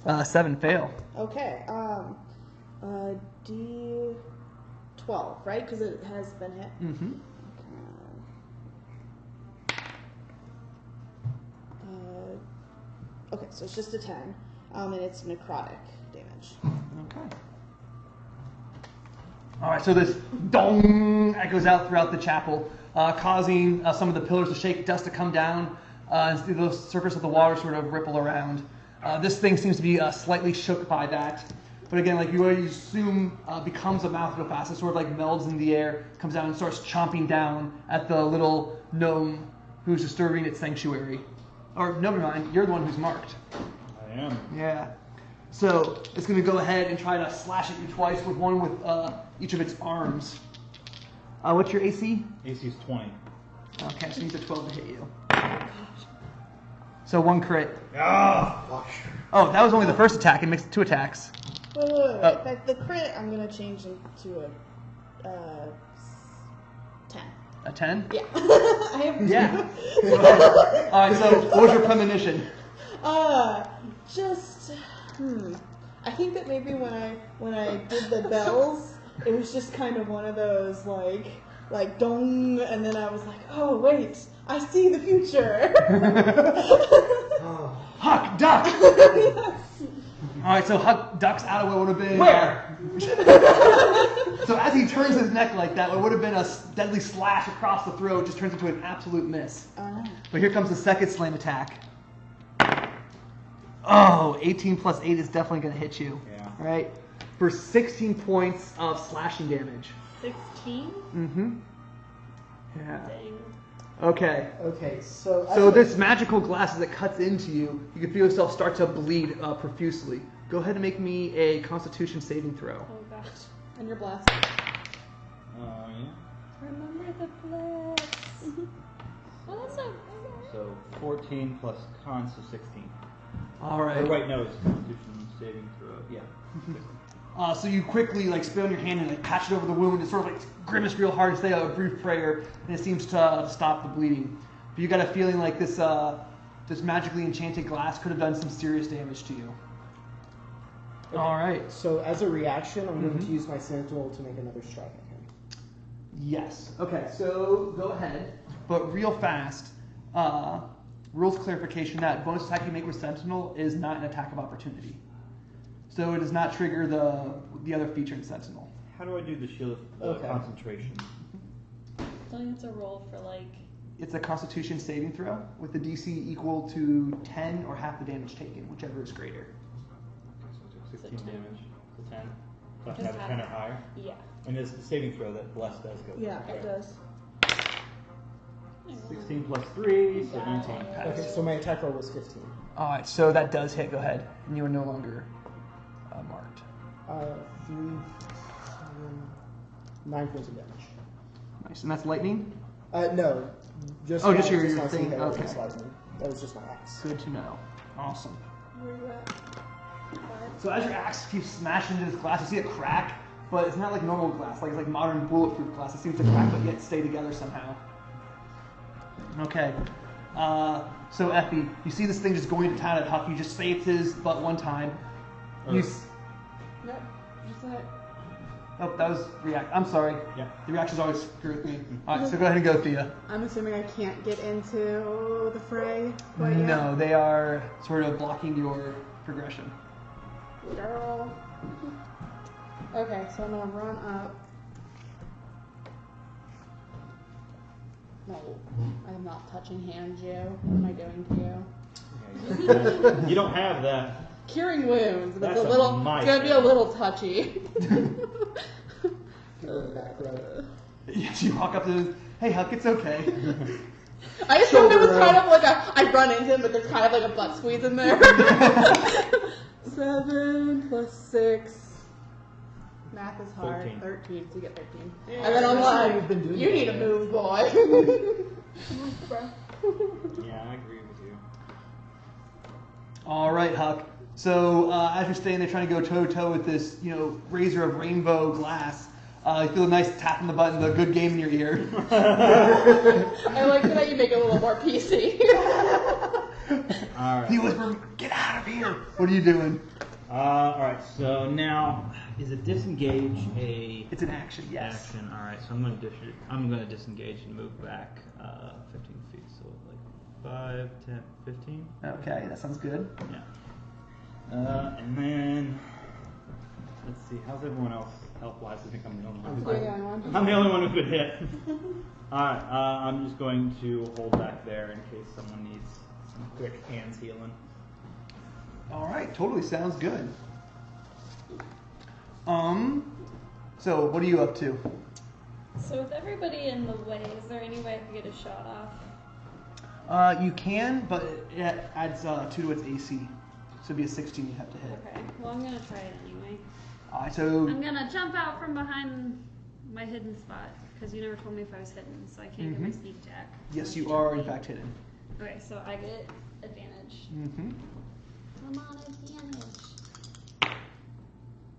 S6: go.
S1: 7 fail.
S6: Okay. D12, right? Because it has been hit.
S1: Mm-hmm.
S6: Okay, so it's just a 10, and it's necrotic damage.
S1: Okay. All right, so this dong echoes out throughout the chapel, causing some of the pillars to shake, dust to come down, and the surface of the water sort of ripple around. This thing seems to be slightly shook by that. But again, like you already assume, becomes a mouth real fast. It sort of like melds in the air, comes down and starts chomping down at the little gnome who's disturbing its sanctuary. Or, never mind, you're the one who's marked.
S2: I am.
S1: Yeah. So, it's going to go ahead and try to slash at you twice with one with each of its arms. What's your AC?
S2: AC is 20.
S1: Okay, so it needs a 12 to hit you. So 1 crit.
S2: Ah!
S1: Oh, that was only the first attack. It makes 2 attacks.
S6: Wait.
S1: Oh.
S6: The crit, I'm gonna change into a 10.
S1: A 10?
S6: Yeah. I have 2.
S1: Yeah. Alright, so what was your premonition?
S6: I think that maybe when I did the bells, it was just kind of one of those like dong, and then I was like, oh wait, I see the future.
S1: Huck, duck! Alright, so Huck ducks out of what would have been...
S2: Where?
S1: So as he turns his neck like that, what would have been a deadly slash across the throat just turns into an absolute miss. But here comes the second slam attack. Oh, 18 plus 8 is definitely going to hit you.
S2: Yeah.
S1: Right? For 16 points of slashing damage.
S5: 16?
S1: Mm-hmm. Yeah.
S5: Dang.
S1: Okay.
S3: Okay, so
S1: this magical glass, as it cuts into you, you can feel yourself start to bleed profusely. Go ahead and make me a Constitution saving throw.
S5: Oh gosh.
S6: And you're blessed.
S2: Yeah.
S5: Remember the bless. Oh, that's so...
S2: So 14 plus con, so 16.
S1: All right.
S2: Or wait, no, it's Constitution saving throw. Yeah.
S1: So you quickly spit on your hand and patch it over the wound and sort of grimace real hard and say a brief prayer, and it seems to stop the bleeding. But you got a feeling like this magically enchanted glass could have done some serious damage to you.
S3: Okay.
S1: All right.
S3: So as a reaction, I'm going to use my sentinel to make another strike at him.
S1: Yes. Okay. So go ahead, but real fast. rules clarification that bonus attack you make with Sentinel is not an attack of opportunity. So it does not trigger the other feature in Sentinel.
S2: How do I do the shield of concentration?
S5: So I think it's a roll for like.
S1: It's a Constitution saving throw with the DC equal to 10 or half the damage taken, whichever is greater.
S2: Okay, so 16 damage. So 10. So I have
S5: Just
S2: a
S5: half.
S2: 10 or higher.
S5: Yeah.
S2: And it's the saving throw that Bless does go.
S6: Yeah,
S2: through.
S6: it does.
S2: 16 plus 3, so 19.
S3: Okay, so my attack roll was 15.
S1: All right, so that does hit. Go ahead, and you are no longer marked.
S3: 3, 7, 9 points of damage.
S1: Nice, and that's lightning.
S3: No, just
S1: Oh, just your
S3: my
S1: thing,
S3: that
S1: okay.
S3: was lightning. That was just my axe.
S1: Good to know. Awesome.
S6: Where you at?
S1: So as your axe keeps smashing into this glass, you see a crack, but it's not like normal glass. Like it's like modern bulletproof glass. It seems to crack, but yet stay together somehow. Okay. So Effie, you see this thing just going to town at Huck. You just saved his butt one time. You.
S6: Yep. Just that.
S1: Oh, that was react. I'm sorry.
S2: Yeah.
S1: The reactions always screw with me. All right, so go ahead and go, Thea.
S6: I'm assuming I can't get into the fray quite yet.
S1: No, they are sort of blocking your progression.
S6: Girl. Okay, so I'm gonna run up. No, I'm not touching hand, Joe. What am I doing to you?
S2: You don't have that.
S6: Curing wounds, but
S2: That's
S6: it's
S2: my
S6: it's gonna be a
S2: thing.
S6: little touchy.
S3: Go in the back row.
S1: Yes, you walk up to. Hey, Huck, it's okay.
S6: I assumed it was kind of like I run into him, but there's kind of like a butt squeeze in there. 7 plus 6. Math is hard.
S2: 13.
S6: 13, so you get 13.
S3: Yeah,
S6: And then I'm
S3: that's what
S6: like,
S3: you've been doing
S6: you
S3: all
S6: need to
S3: day."
S6: move, boy.
S2: Yeah, I agree with you.
S1: All right, Huck. So as you're staying there trying to go toe-to-toe with this, razor of rainbow glass, you feel a nice tap on the button, the good game in your ear.
S6: I like that you make it a little more PC.
S2: Alright.
S1: You whisper, get out of here. What are you doing?
S2: Alright, so now, is it disengage a
S1: It's an action, yes.
S2: action? Alright, so I'm gonna disengage and move back 15 feet, so like 5, 10, 15?
S1: Okay, that sounds good.
S2: Yeah. And then, let's see, how's everyone else health-wise? I think I'm the only one
S6: You're the only one.
S2: I'm the only one who's been hit. Alright, I'm just going to hold back there in case someone needs some quick hands healing.
S1: All right, totally sounds good. So what are you up to?
S5: So with everybody in the way, is there any way I could get a shot off?
S1: You can, but it adds 2 to its AC. So it'd be a 16 you have to hit.
S5: Okay. Well, I'm gonna try it anyway.
S1: All right, so
S5: I'm gonna jump out from behind my hidden spot because you never told me if I was hidden, so I can't get my sneak attack.
S1: yes,
S5: Unless
S1: you
S5: tell
S1: are
S5: me.
S1: in fact hidden.
S5: Okay, so I get advantage.
S1: Mm-hmm.
S5: I'm on advantage.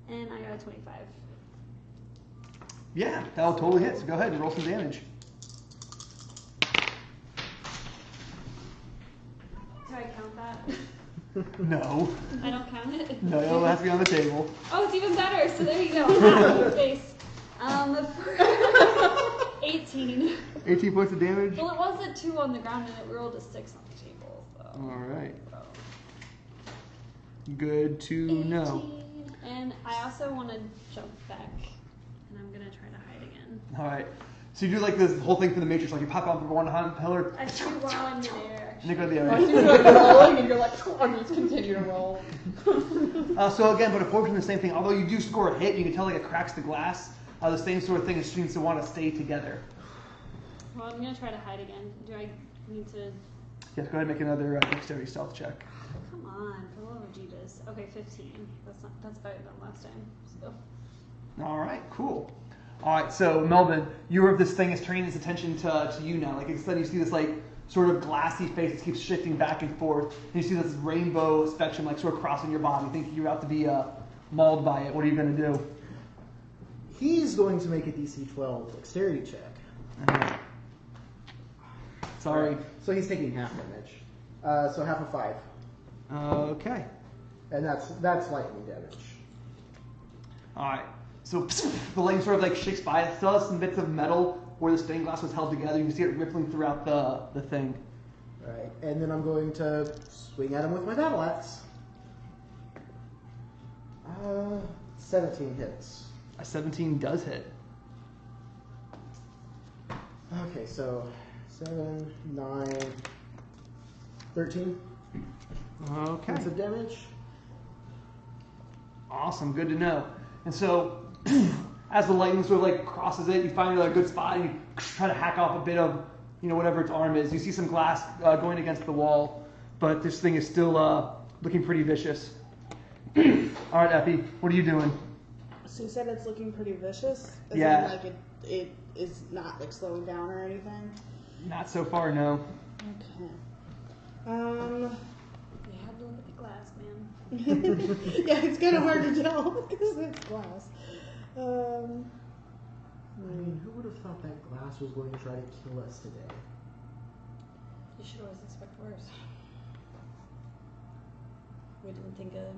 S5: And I got a 25.
S1: Yeah, that'll totally hit. So go ahead and roll some damage.
S5: Do I count that?
S1: No,
S5: I don't count it?
S1: no, it has to be on the table.
S5: Oh, it's even better. So there you go. Ah, face. 18.
S1: 18 points of damage.
S5: Well, it was a 2 on the ground and it rolled a 6 on the table. So.
S1: All right,
S5: So.
S1: good to know.
S5: 18. And I also want to jump back, and I'm gonna try to hide again.
S1: All right, so you do like this whole thing for the Matrix, like you pop up for one pillar,
S5: I shoot while I'm in air.
S1: and then go to the
S6: I
S1: other.
S6: see you like rolling, and you're like, I'm just continue to roll.
S1: So again, but unfortunately the same thing. Although you do score a hit, you can tell like it cracks the glass. The same sort of thing. It seems to want to stay together.
S5: Well, I'm gonna try to hide again. Do I need to?
S1: Yes, go ahead and make another dexterity stealth check.
S5: Come on, for the love of Jeebus. Okay, 15. That's better than last time. So.
S1: All right, cool. All right, so Melvin, this thing is turning its attention to you now. Like instead, you see this like sort of glassy face that keeps shifting back and forth. And you see this rainbow spectrum like sort of crossing your body. You think you're about to be mauled by it. What are you going to do?
S3: He's going to make a DC 12 dexterity check.
S1: Sorry.
S3: So he's taking half damage. So half of 5.
S1: Okay.
S3: And that's lightning damage.
S1: All right. So the lightning sort of like shakes by. It still has some bits of metal where the stained glass was held together. You can see it rippling throughout the thing.
S3: Alright, and then I'm going to swing at him with my battle axe. 17 hits.
S1: A 17 does hit.
S3: Okay, so 7, 9, 13
S1: Okay.
S3: points of damage.
S1: Awesome, good to know. And so, as the lightning sort of like crosses it, you find a good spot and you try to hack off a bit of, whatever its arm is. You see some glass going against the wall, but this thing is still looking pretty vicious. All right, Effie, what are you doing?
S6: So you said it's looking pretty vicious? As
S1: Yeah.
S6: in, like it is not like slowing down or anything?
S1: Not so far, no.
S6: Okay.
S5: You have to look at the glass, man.
S6: Yeah, it's kind of hard to tell because it's glass.
S3: I mean, who would have thought that glass was going to try to kill us today?
S5: You should always expect worse. We didn't think a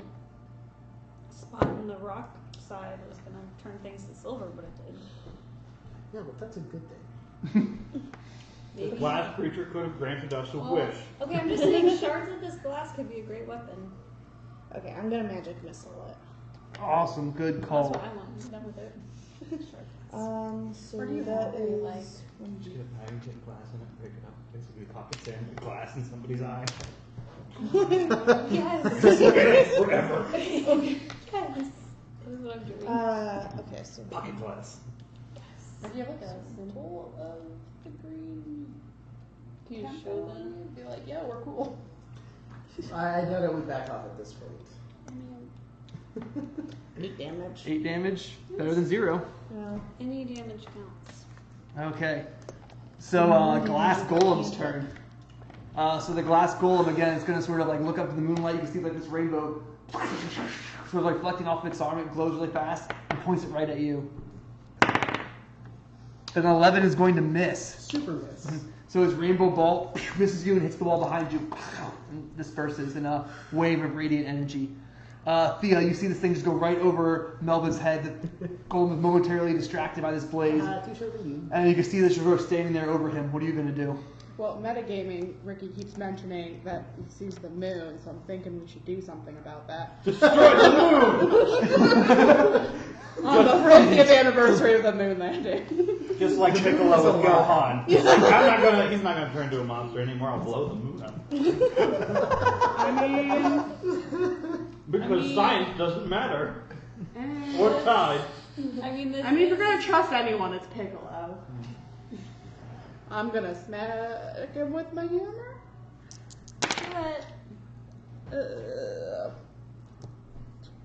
S5: spot in the rock side was going to turn things to silver, but it did.
S3: Yeah, but that's a good thing.
S2: The
S5: Maybe.
S2: glass creature could have granted us a
S5: Well,
S2: wish.
S5: Okay, I'm just saying shards of this glass could be a great weapon.
S6: Okay, I'm gonna magic missile it.
S1: Awesome, good
S5: That's
S1: call.
S5: what I want. I'm done with it.
S6: So
S5: Or do you
S6: that
S5: have any,
S6: is
S5: like-
S2: Just get a bag, get glass in it, pick it up, basically pocket sand and glass in somebody's eye.
S5: Yes.
S2: Forever.
S5: Yes. That is what I'm doing.
S6: okay, so
S2: Pocket glass.
S7: Or do you have like a symbol of the green
S5: Can you show
S7: temple?
S5: them?
S7: Be like, yeah, we're cool.
S3: I know that we back off at this point.
S5: I mean,
S6: 8 damage.
S1: 8 damage, better than 0.
S6: Yeah.
S5: any damage counts.
S1: Okay. So, glass golem's turn. So the glass golem, again, is going to sort of like look up to the moonlight. You can see like this rainbow sort of like reflecting off of its arm. It glows really fast and points it right at you. An 11 is going to miss.
S3: Super miss.
S1: So his rainbow ball misses you and hits the wall behind you and disperses in a wave of radiant energy. Thea, you see this thing just go right over Melvin's head. The golem is momentarily distracted by this blaze.
S3: Too short for you.
S1: And you can see this sort of standing there over him. What are you going to do?
S7: Well, metagaming, Ricky keeps mentioning that he sees the moon, so I'm thinking we should do something about that.
S2: Destroy the moon!
S7: On the 50th anniversary of the moon landing.
S2: Just like Piccolo with Gohan. He's not gonna turn into a monster anymore. I'll blow the moon up.
S7: I mean,
S2: Because science doesn't matter. Or tide.
S5: I mean, this
S7: if you're gonna trust anyone, it's Piccolo. I'm gonna smack him with my hammer.
S5: But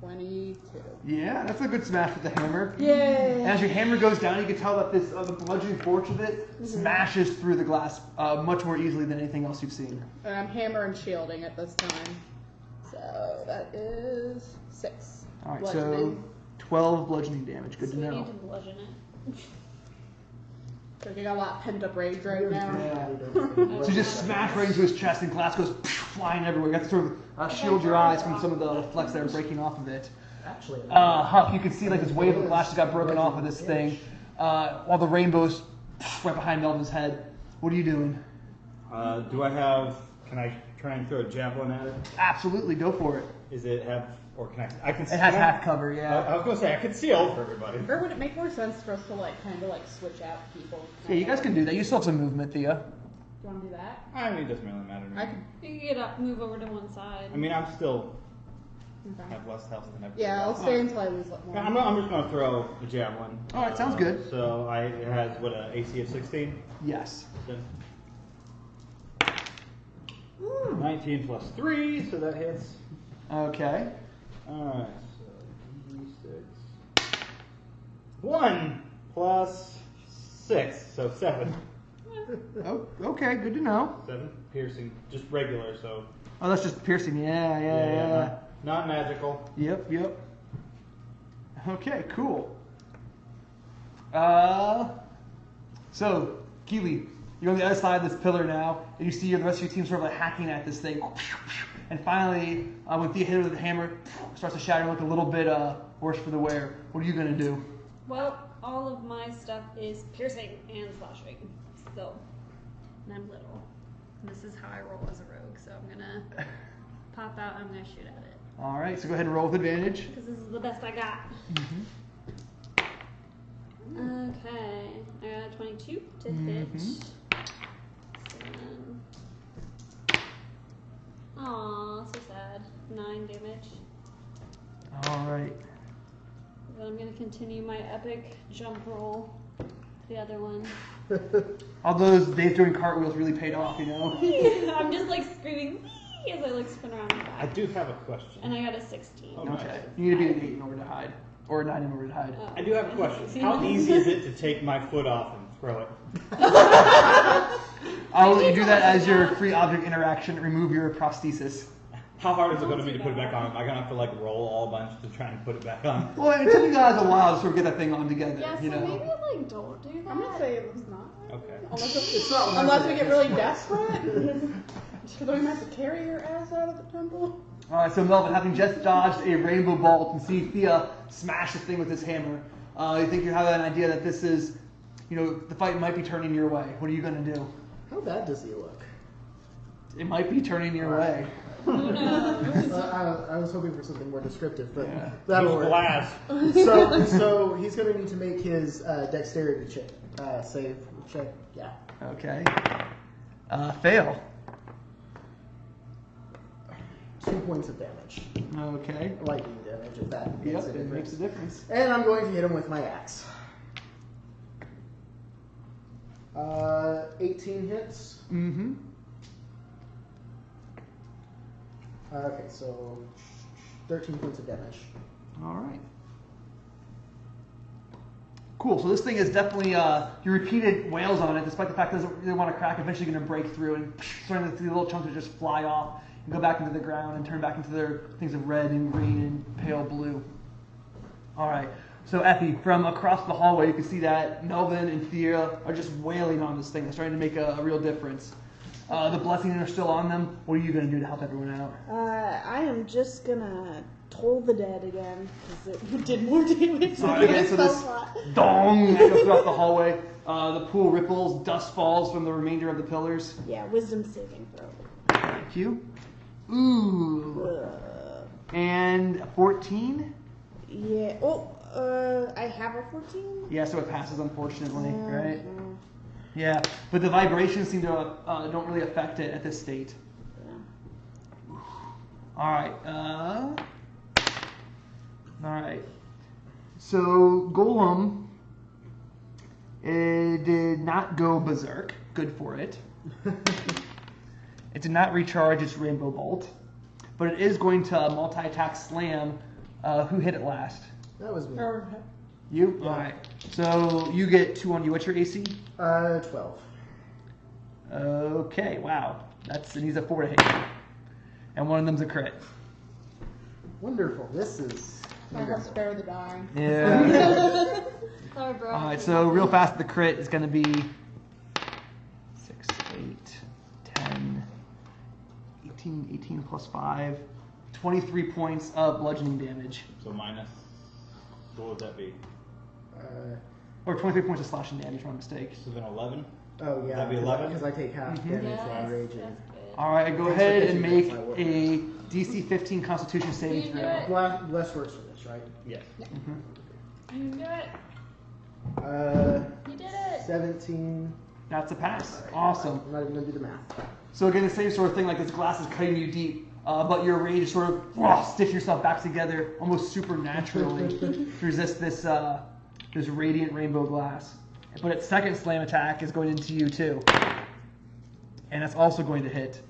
S7: 22.
S1: Yeah, that's a good smash with the hammer.
S7: Yay!
S1: And as your hammer goes down, you can tell that this the bludgeoning force of it smashes through the glass much more easily than anything else you've seen.
S7: And I'm hammer and shielding at this time. So that is 6.
S1: All right,
S7: Bludgeoning.
S1: so 12 bludgeoning damage. Good to
S5: we
S1: know.
S5: need to bludgeon it.
S7: So I got a lot of pent up rage right now.
S1: So you just smash right into his chest, and glass goes flying everywhere. You have to sort of shield your eyes from some of the flecks that are breaking off of it.
S3: Actually,
S1: Huck, you can see like this wave of glass just got broken off of this thing, while the rainbow's right behind Melvin's head. What are you doing?
S2: Do I have... Can I try and throw a javelin at it?
S1: Absolutely, go for it.
S2: Is it have... Or can I can see...
S1: It has half cover, yeah.
S2: I was going to say, I can see over everybody.
S7: Or would it make more sense for us to kind of switch out people?
S1: Yeah, you guys can do that. You still have some movement, Thea.
S7: Do you want to do that?
S2: I mean, it doesn't really matter to me.
S7: I could.
S5: You can get up, move over to one side.
S2: I mean, I'm still...
S7: Okay.
S2: have less health than everybody
S7: Yeah, I'll
S2: else.
S7: stay until I lose more.
S2: I'm just going to throw the javelin.
S1: All right, sounds good.
S2: So it has, what, an AC of 16?
S1: Yes.
S2: 19 plus 3, so that hits.
S1: Okay.
S2: Alright, so D6. 1 plus 6, so 7.
S1: Oh, okay, good to know.
S2: 7 piercing, just regular, so.
S1: Oh, that's just piercing. Yeah.
S2: Not magical.
S1: Yep. Okay, cool. So, Keli, you're on the other side of this pillar now, and you see the rest of your team sort of hacking at this thing. And finally, when Thea hit her with the hammer, it starts to shatter, look a little bit worse for the wear. What are you going to do?
S5: Well, all of my stuff is piercing and slashing. So, and I'm little. This is how I roll as a rogue, so I'm gonna pop out and I'm gonna shoot at it.
S1: All right, so go ahead and roll with advantage.
S5: Because this is the best I got. Okay, I got a 22 to hit. Aw, so sad. 9 damage.
S1: All right.
S5: Then I'm gonna continue my epic jump roll. The other one.
S1: All those days doing cartwheels really paid off, you know?
S5: I'm just like screaming wee as I like spin around and
S2: I
S5: back.
S2: do have a question.
S5: And I got a 16.
S2: Oh, nice.
S1: Okay. You need to be an 8 in order to hide. Or a 9 in order to hide.
S5: Oh.
S2: I do have a question. How easy is it to take my foot off and throw it?
S1: I'll let you do that as your free object interaction. Remove your prosthesis.
S2: How hard is it going to be to put it back on? Am I going to have to like roll all a bunch to try and put it back on?
S1: Well, it took you guys a while to sort of get that thing on together,
S5: Yeah, so
S1: you know?
S5: maybe like don't do that.
S7: I'm gonna say it was not.
S2: Okay.
S3: It's not worth
S7: Unless
S3: it.
S7: we get really desperate. So then we might have to carry your ass out of the temple.
S1: Alright, so Melvin, having just dodged a rainbow bolt and see Thea smash the thing with his hammer, you think you have an idea that this is, you know, the fight might be turning your way. What are you going to do?
S3: How bad does he look?
S1: It might be turning your way.
S5: Who knows?
S3: I was hoping for something more descriptive, but
S1: Yeah.
S3: that'll
S2: Use
S3: work.
S2: glass.
S3: So he's going to need to make his dexterity check, save check. Yeah.
S1: Okay. Fail.
S3: 2 points of damage.
S1: Okay.
S3: Lightning damage, if that makes
S1: Yep,
S3: a
S1: it
S3: difference.
S1: makes a difference.
S3: And I'm going to hit him with my axe. 18 hits.
S1: Mm-hmm.
S3: Okay, so 13 points of damage.
S1: Alright. Cool, so this thing is definitely, you repeated wails on it, despite the fact it doesn't really want to crack, eventually going to break through and starting to see the little chunks that just fly off and go back into the ground and turn back into their things of red and green and pale blue. Alright, so Effie, from across the hallway you can see that Melvin and Thea are just wailing on this thing. They're starting to make a real difference. The blessings are still on them. What are you going to do to help everyone out?
S6: I am just gonna toll the dead again because it did more damage.
S1: So again, so this dong echoes throughout the hallway. The pool ripples, dust falls from the remainder of the pillars.
S6: Yeah, wisdom saving throw.
S1: Thank you. Ooh. And 14?
S6: Yeah. Oh, I have a 14.
S1: Yeah, so it passes, unfortunately, right? Yeah, but the vibrations seem to don't really affect it at this state.
S6: Yeah.
S1: All right. So Golem, it did not go berserk. Good for it. It did not recharge its rainbow bolt, but it is going to multi-attack slam. Who hit it last?
S3: That was me.
S1: You?
S3: Yeah.
S1: All right. So you get 2 on you. What's your AC?
S3: 12.
S1: Okay. Wow. And he's a 4 to hit you. And one of them's a crit.
S3: Wonderful. This is
S7: I have spare the dying.
S1: Yeah.
S5: Sorry, bro.
S1: All right. So real fast, the crit is going to be 6, 8, 10, 18 plus 5, 23 points of bludgeoning damage.
S2: So minus. What would that be?
S1: Or 23 points of slashing damage, my mistake.
S2: So then 11?
S3: Oh yeah.
S2: That'd be 11?
S3: Because I take half damage while raging.
S5: That's good.
S1: All right, go
S3: Thanks for
S1: ahead
S3: catching
S1: and
S3: me
S1: make
S3: as I work.
S1: a DC 15 Constitution saving
S5: You can do
S1: throw.
S5: it.
S3: Less works for this, right?
S2: Yes.
S5: You can do it. You did it.
S3: 17.
S1: That's a pass. Awesome.
S3: I'm not even gonna do the math.
S1: So again, the same sort of thing, like this glass is cutting you deep, but your rage is sort of stitch yourself back together almost supernaturally to resist this this radiant rainbow glass. But its second slam attack is going into you too, and that's also going to hit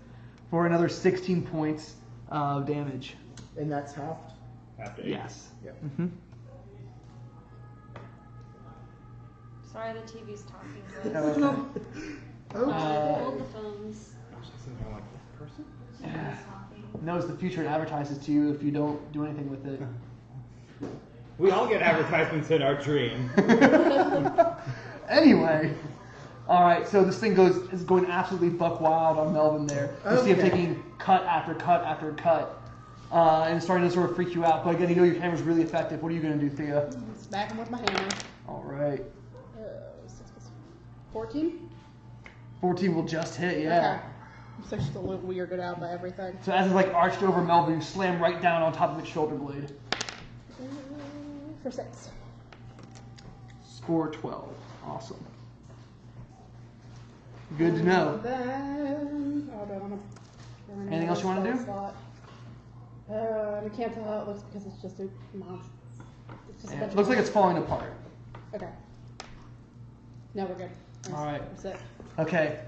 S1: for another 16 points of damage.
S3: And that's halved.
S2: After 8.
S1: Yes.
S3: Yep.
S1: Mm-hmm.
S5: Sorry, the TV's talking
S1: Oh,
S5: to us.
S3: Okay.
S5: Hold the phones.
S2: Gosh, I think I like that person.
S1: Yeah.
S5: Talking.
S1: Knows the future and advertises to you if you don't do anything with it.
S2: We all get advertisements in our dream.
S1: Anyway, all right. So this thing is going absolutely buck wild on Melvin there. You see him
S3: Okay.
S1: taking cut after cut after cut, and it's starting to sort of freak you out. But again, you know your hammer's really effective. What are you going to do, Thea?
S7: Smack him with my hammer.
S1: All right.
S7: 6 plus 14?
S1: 14 will just hit. Yeah.
S7: So she's a little weirded out by everything.
S1: So as it's like arched over Melvin, you slam right down on top of its shoulder blade.
S7: For 6.
S1: Score 12. Awesome. Good to know.
S7: Then,
S1: Anything else you want to do?
S7: I can't tell how it looks because it's just a monster. It's just a
S1: Yeah,
S7: bunch
S1: it looks
S7: of
S1: like it's falling apart.
S7: Okay. No, we're good.
S1: All right.
S7: That's it.
S1: Okay.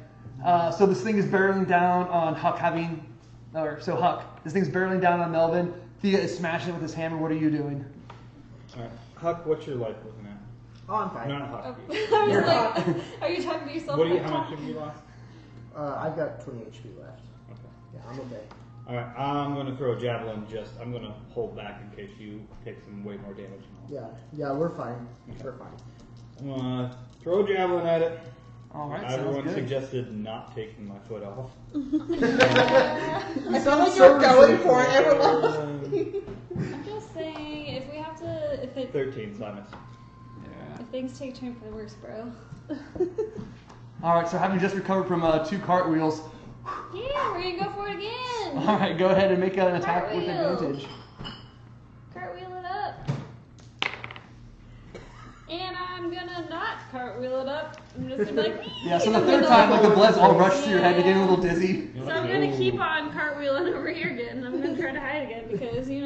S1: So this thing is barreling down on Huck Huck, this thing's barreling down on Melvin. Thea is smashing it with his hammer. What are you doing?
S2: Alright. Huck, what's your life looking at?
S3: Oh, I'm fine.
S2: Not Huck.
S5: I was like, are you talking to yourself?
S2: How much have you lost?
S3: I've got 20 HP left.
S2: Okay.
S3: Yeah, I'm okay.
S2: Alright, I'm gonna throw a javelin I'm gonna hold back in case you take some way more damage.
S3: Yeah, we're fine.
S2: Okay.
S3: We're fine.
S2: I'm gonna throw a javelin at it.
S1: All right.
S2: Everyone
S1: Sounds good.
S2: suggested not taking my foot off.
S7: I feel like you're going for it every once.
S5: I'm just saying, if we have to,
S2: 13, Simus.
S1: Yeah.
S5: if things take turn for the worse, bro.
S1: All right. So having just recovered from 2 cartwheels,
S5: Yeah, we're gonna go for it again.
S1: all right, go ahead and make an attack with
S5: Cartwheel.
S1: advantage.
S5: Cartwheel it up. And I'm gonna not cartwheel it up. I'm just gonna be like,
S1: Yeah. So the third time, like the blood's all rushed to your head, you're getting a little dizzy.
S5: So I'm gonna keep on cartwheeling over here again. I'm gonna try to hide again because,
S2: You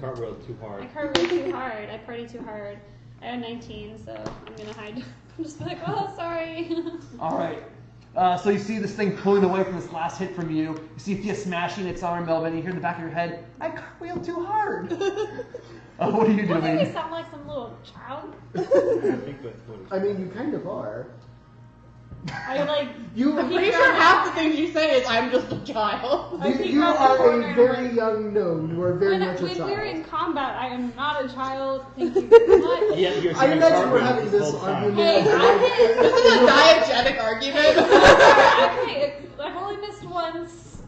S2: cartwheeled too hard.
S5: I cartwheel too hard. I party too hard. I have 19, so I'm gonna hide. I'm just like, oh, sorry.
S1: All right. So you see this thing pulling away from this last hit from you. You see Thea smashing its arm, Melvin. You hear in the back of your head, I cartwheeled too hard. What are you
S5: Don't make
S1: doing?
S5: me sound like some little child.
S2: I think that's what
S3: I mean, you kind of are.
S5: I like.
S7: I'm pretty sure half the things you say is I'm just a child.
S3: You are a very young gnome. You are very much a
S5: When we're in
S3: child.
S5: combat, I am not a child. Thank you very much.
S2: Yeah, you're
S3: I
S2: doing
S3: imagine we're
S2: cartwheels
S3: having this
S2: whole time.
S3: argument.
S5: Hey,
S7: This is a diegetic argument.
S5: I've only missed once,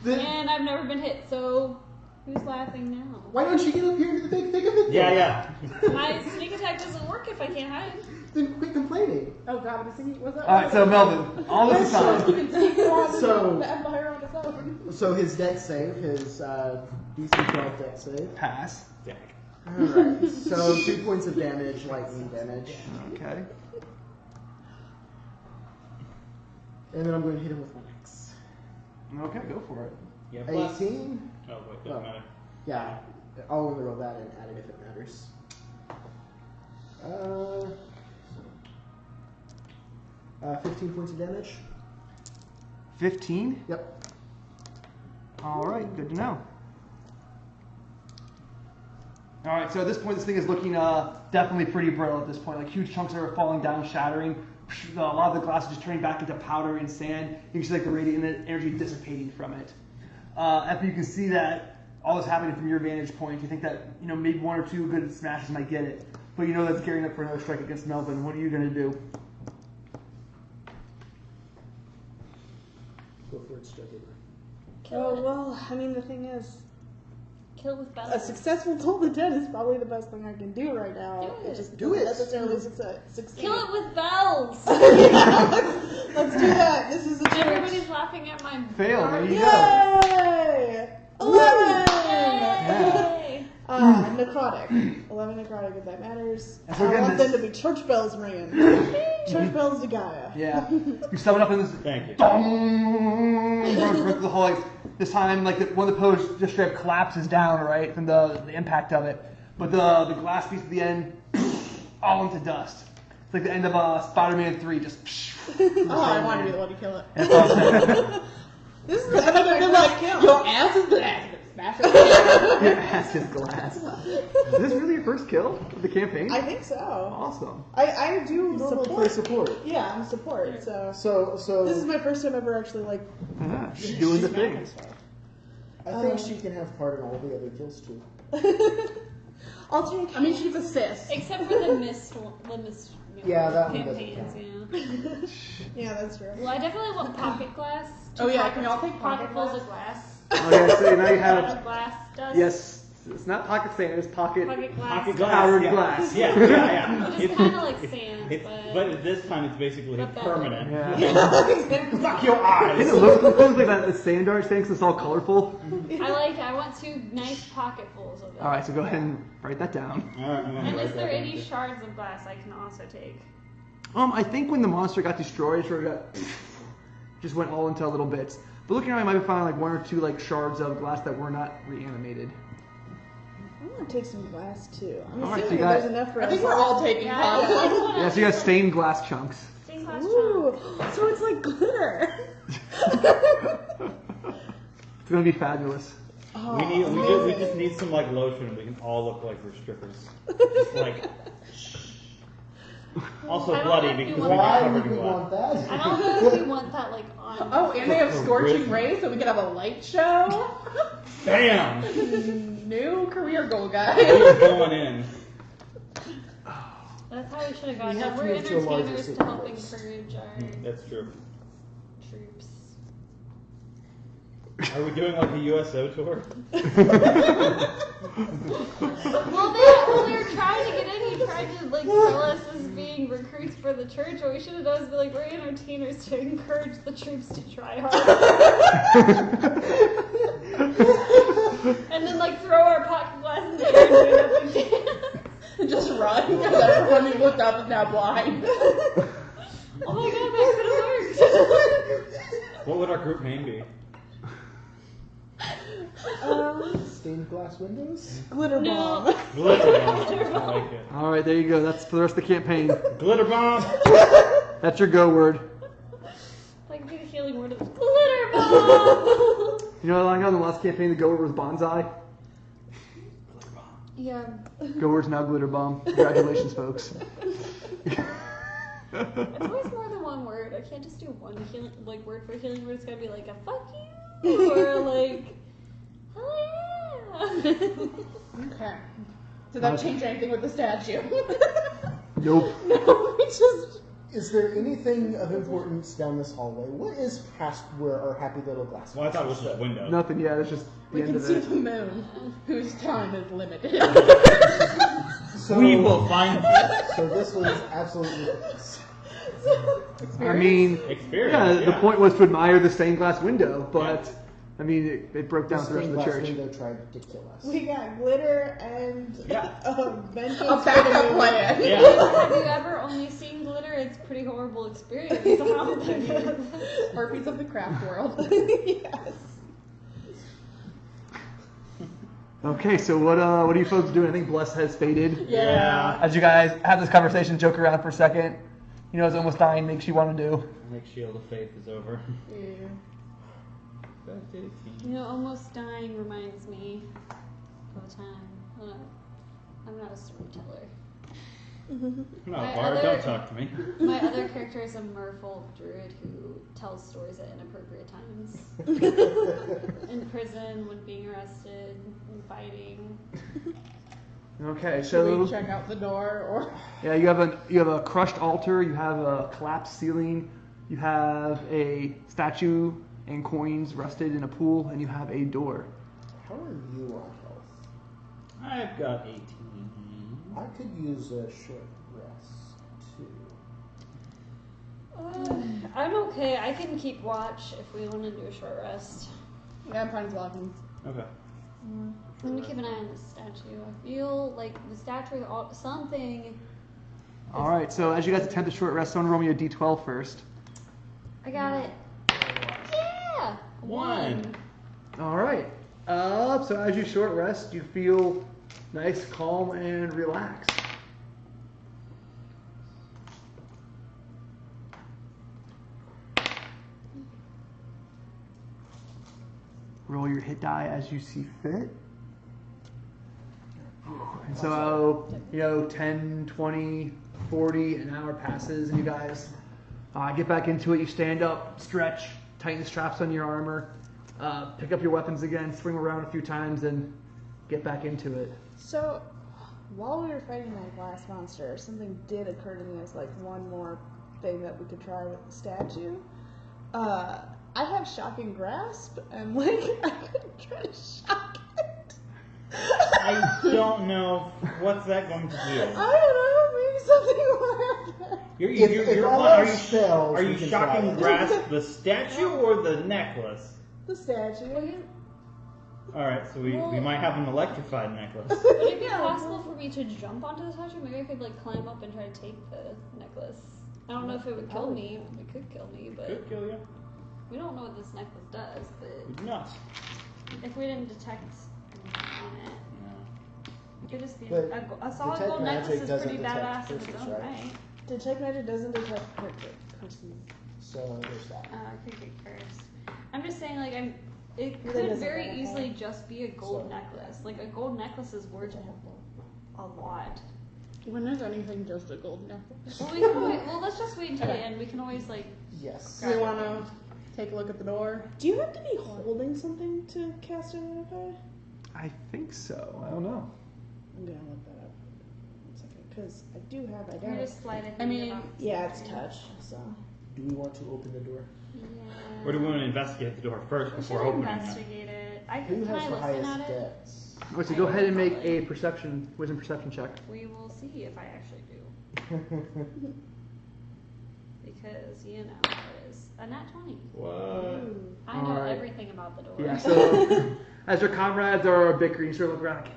S3: Then
S5: and I've never been hit. So who's laughing now?
S3: why don't you get up here into the big thick of it?
S2: Yeah.
S5: My sneak attack doesn't work if I can't hide.
S3: Then quit complaining.
S7: Oh god, was that?
S1: All right. So Melvin, all this aside.
S3: So-
S7: the Empire on its own.
S3: So his dex save, his DC 12 dex save.
S1: Pass.
S3: Alright, so 2 points of damage, lightning damage.
S1: Okay.
S3: And then I'm going to hit him with one axe.
S1: Okay, go for it.
S2: Yeah, plus.
S3: 18?
S2: Oh, wait, doesn't matter.
S3: Yeah, I'll only roll that and add it if it matters. 15 points of damage.
S1: 15.
S3: Yep.
S1: All right, good to know. All right, so at this point, this thing is looking definitely pretty brittle at this point. Like huge chunks are falling down, shattering. A lot of the glass is just turning back into powder and sand. You can see like the radiant energy dissipating from it. After you can see that all this happening from your vantage point, you think that maybe 1 or 2 good smashes might get it, but that's gearing up for another strike against Melvin. What are you gonna do?
S3: Go for it, strike it.
S6: Oh, well, I mean, the thing is,
S5: Kill with
S6: a
S5: battle.
S6: successful Toll the Dead is probably the best thing I can do right now.
S5: Do it.
S6: just
S3: Do it.
S6: doesn't necessarily succeed.
S5: Kill it with bells.
S6: Let's do that. This is a challenge.
S5: Everybody's laughing at my
S1: Fail. There you go.
S6: Yay! 11!
S5: Yay!
S6: Necrotic. 11 necrotic, if that matters.
S1: And so
S6: I
S1: again,
S6: want
S1: this-
S6: them to be church bells ringing. Church bells to Gaia.
S1: Yeah. You summon up in this.
S2: Thank you.
S1: Dong! Goes right through the whole. Like, this time, like one of the pillars just straight up collapses down, right, from the impact of it. But the glass piece at the end, all into dust. It's like the end of Spider-Man 3, just.
S7: Oh, I want to be the one to kill it.
S1: It's awesome.
S6: This is
S7: I would have been like,
S6: kill.
S7: your ass is glass. Smash it.
S1: Your ass is glass. Is this really your first kill of the campaign?
S6: I think so.
S1: Awesome.
S6: I do
S3: Normally
S6: support.
S3: play support.
S6: Yeah, I'm support, so.
S3: So
S6: This is my first time ever actually,
S1: She's doing the thing.
S3: I think she can have part in all the other kills too.
S6: I'll take.
S7: I mean, she's a sis.
S5: Except for the mist
S3: Yeah, that one doesn't
S5: campaigns,
S6: Yeah, that's true.
S5: Well, I definitely want pocket glass.
S7: Oh, yeah, can y'all take pocket
S5: pocketfuls
S7: glass?
S5: of glass?
S1: Okay, so now you have.
S5: Glass dust.
S1: Yes, It's not pocket sand, it's pocket
S5: glass.
S2: Pocket glass.
S1: powdered
S2: yeah.
S1: glass.
S2: Yeah.
S5: It's kind of like sand,
S2: But this time it's basically
S5: But better.
S2: permanent.
S1: Yeah.
S2: Fuck your eyes!
S1: It looks like that the sand art thing, 'cause it's all colorful.
S5: I want 2 nice pocketfuls of it.
S1: Alright, so go ahead and write that down.
S2: Alright, I'm gonna
S5: And
S2: write
S5: is
S2: that
S5: there
S2: down,
S5: any
S2: too.
S5: shards of glass I can also take?
S1: I think when the monster got destroyed, it sort of just went all into little bits. But looking around, I might have found like 1 or 2 like shards of glass that were not reanimated.
S6: I'm gonna take some glass too. I'm
S1: All right,
S6: assuming
S1: so you got-
S6: there's enough for
S7: I
S6: us.
S7: think we're all taking
S5: Yeah,
S7: some.
S1: Yeah, so you got stained glass chunks.
S5: Stained glass
S6: Ooh,
S5: chunks.
S6: so it's like glitter.
S1: It's gonna be fabulous.
S6: Oh,
S2: We just need some like lotion and we can all look like we're strippers. Just like also
S5: I don't
S2: bloody
S5: know if you
S2: because
S5: want
S2: we're
S3: Why
S2: covered
S3: would
S2: in
S3: we
S2: blood.
S3: want that?
S5: I don't know if you want that like on.
S7: Oh, and they have scorching rays, so we can have a light show.
S2: Bam!
S7: New career goal, guys.
S2: We're going in.
S5: That's how we should have gone.
S3: We have
S5: Now
S3: to
S5: we're
S3: move to a larger
S5: entertainers
S3: city
S5: to help
S3: place.
S5: encourage our
S2: That's true.
S5: troops.
S2: Are we doing like a USO tour?
S5: Well, when we were trying to get in, he tried to like sell us as being recruits for the church. What we should have done is be like, we're entertainers to encourage the troops to try hard, and then like throw our pocket glass in the air and do it up and down.
S7: And just run, because everyone who looked up is now blind.
S5: Oh my god, that could have worked.
S2: What would our group name be?
S3: Stained glass windows?
S6: Glitter
S5: No.
S6: bomb.
S2: Glitter bomb. I like it.
S1: Alright, there you go. That's for the rest of the campaign.
S2: Glitter bomb.
S1: That's your go word.
S5: Like be the healing word of glitter bomb.
S1: You know, like on the last campaign, the go word was bonsai.
S5: Yeah.
S1: Go word's now glitter bomb. Congratulations, folks.
S5: It's always more than one word. I can't just do one healing, like word for healing word. It's gotta be like a fuck you or like hell yeah.
S7: Okay. Did that change anything with the statue?
S1: Nope.
S7: No, we just.
S3: Is there anything of importance down this hallway? What is past where our happy little glass?
S2: Well, I thought it was just a window.
S1: Nothing yet. It's just the
S7: We
S1: end
S7: can
S1: of
S7: see
S1: it.
S7: the moon, whose time is limited.
S3: So,
S2: We will find
S3: so this was absolutely ridiculous.
S1: I mean,
S2: experience.
S1: yeah, the point was to admire the stained glass window, but I mean, it broke down
S3: This
S1: to the rest of the
S3: stained glass
S1: church.
S3: window tried to kill us.
S6: We got glitter and
S2: Yeah.
S6: vengeance.
S7: A backup plan.
S2: Yeah.
S5: Have you ever only seen glitter? It's a pretty horrible experience.
S7: Harpies of the craft world.
S6: Yes.
S1: Okay, so what are you folks doing? I think Bless has faded.
S2: Yeah.
S1: As you guys have this conversation, joke around for a second. You know, it's almost dying makes you want to do.
S2: I think Shield of Faith is over.
S6: Yeah.
S5: You know, almost dying reminds me of a time. I'm not a storyteller.
S2: No,
S5: My
S2: Bard,
S5: other-
S2: don't talk to me.
S5: My other character is a merfolk druid who tells stories at inappropriate times. In prison, when being arrested, and fighting.
S1: Okay,
S7: Should
S1: so
S7: we check out the door or?
S1: yeah, you have a crushed altar, you have a collapsed ceiling, you have a statue and coins rested in a pool, and you have a door.
S3: How are you on health?
S2: I've got 18.
S3: I could use a short rest too.
S5: I'm okay. I can keep watch if we want to do a short rest.
S7: Yeah, I'm fine as well.
S2: Okay.
S5: I'm gonna keep an eye on the statue. I feel like the statue is something.
S1: All right, so as you guys attempt a short rest, someone roll me a d12 first.
S5: I got it. Yeah.
S2: One.
S1: All right. So as you short rest, you feel nice, calm, and relaxed. Roll your hit die as you see fit. And so, 10, 20, 40, an hour passes, and you guys get back into it. You stand up, stretch, tighten the straps on your armor, pick up your weapons again, swing around a few times, and get back into it.
S6: So, while we were fighting that glass monster, something did occur to me as like one more thing that we could try with the statue. I have shocking grasp, and like I could try to shock it.
S2: don't know what's that going to do.
S6: I don't know. Maybe something will happen.
S3: If all else fails,
S2: are
S3: we
S2: you
S3: can
S2: shocking
S3: try it.
S2: grasp the statue or the necklace?
S6: The statue.
S2: Alright, so we might have an electrified necklace.
S5: Would it be possible for me to jump onto the statue? Maybe I could like climb up and try to take the necklace. I don't know if it would kill me. It could kill me, but
S2: Could kill you.
S5: we don't know what this necklace does.
S2: We
S5: But
S2: do not.
S5: if we didn't detect anything on it,
S2: No.
S5: it could just be
S3: But
S5: a solid
S3: detect
S5: gold
S3: magic
S5: necklace is
S3: doesn't
S5: pretty
S3: detect
S5: badass in its
S3: persons,
S5: own
S3: right?
S5: right.
S6: Detect magic doesn't detect persons.
S3: So there's that.
S5: I could get cursed. I'm just saying, like, it
S6: That
S5: could
S6: doesn't
S5: very
S6: matter.
S5: easily just be a gold
S3: So-
S5: necklace. Like, a gold necklace is worth a lot.
S7: When is anything just a gold necklace?
S5: Well, we can always, let's just wait until the end. We can always, like,
S3: Yes.
S7: Do we want to take a look at the door?
S6: Do you have to be holding something to cast Identify?
S1: I think so. I don't know.
S6: I'm gonna look that up. 1 second, because I do have
S5: we
S6: Identify.
S5: just slide it.
S7: I mean,
S6: Yeah, it's touch. So
S3: Do we want to open the door?
S2: Or do we want to investigate the door first
S5: We should
S2: before opening it?
S5: investigate it.
S3: Who
S5: Can
S3: has
S5: I
S3: the
S5: listen
S3: highest
S5: at it?
S3: dex?
S1: Okay, so go ahead and make a wisdom perception check.
S5: We will see if I actually do. Because, you know, it is a nat 20.
S2: What?
S5: I know
S1: Alright.
S5: everything about the door.
S1: Yeah, so as your comrades are bickering, you sort of look around, like,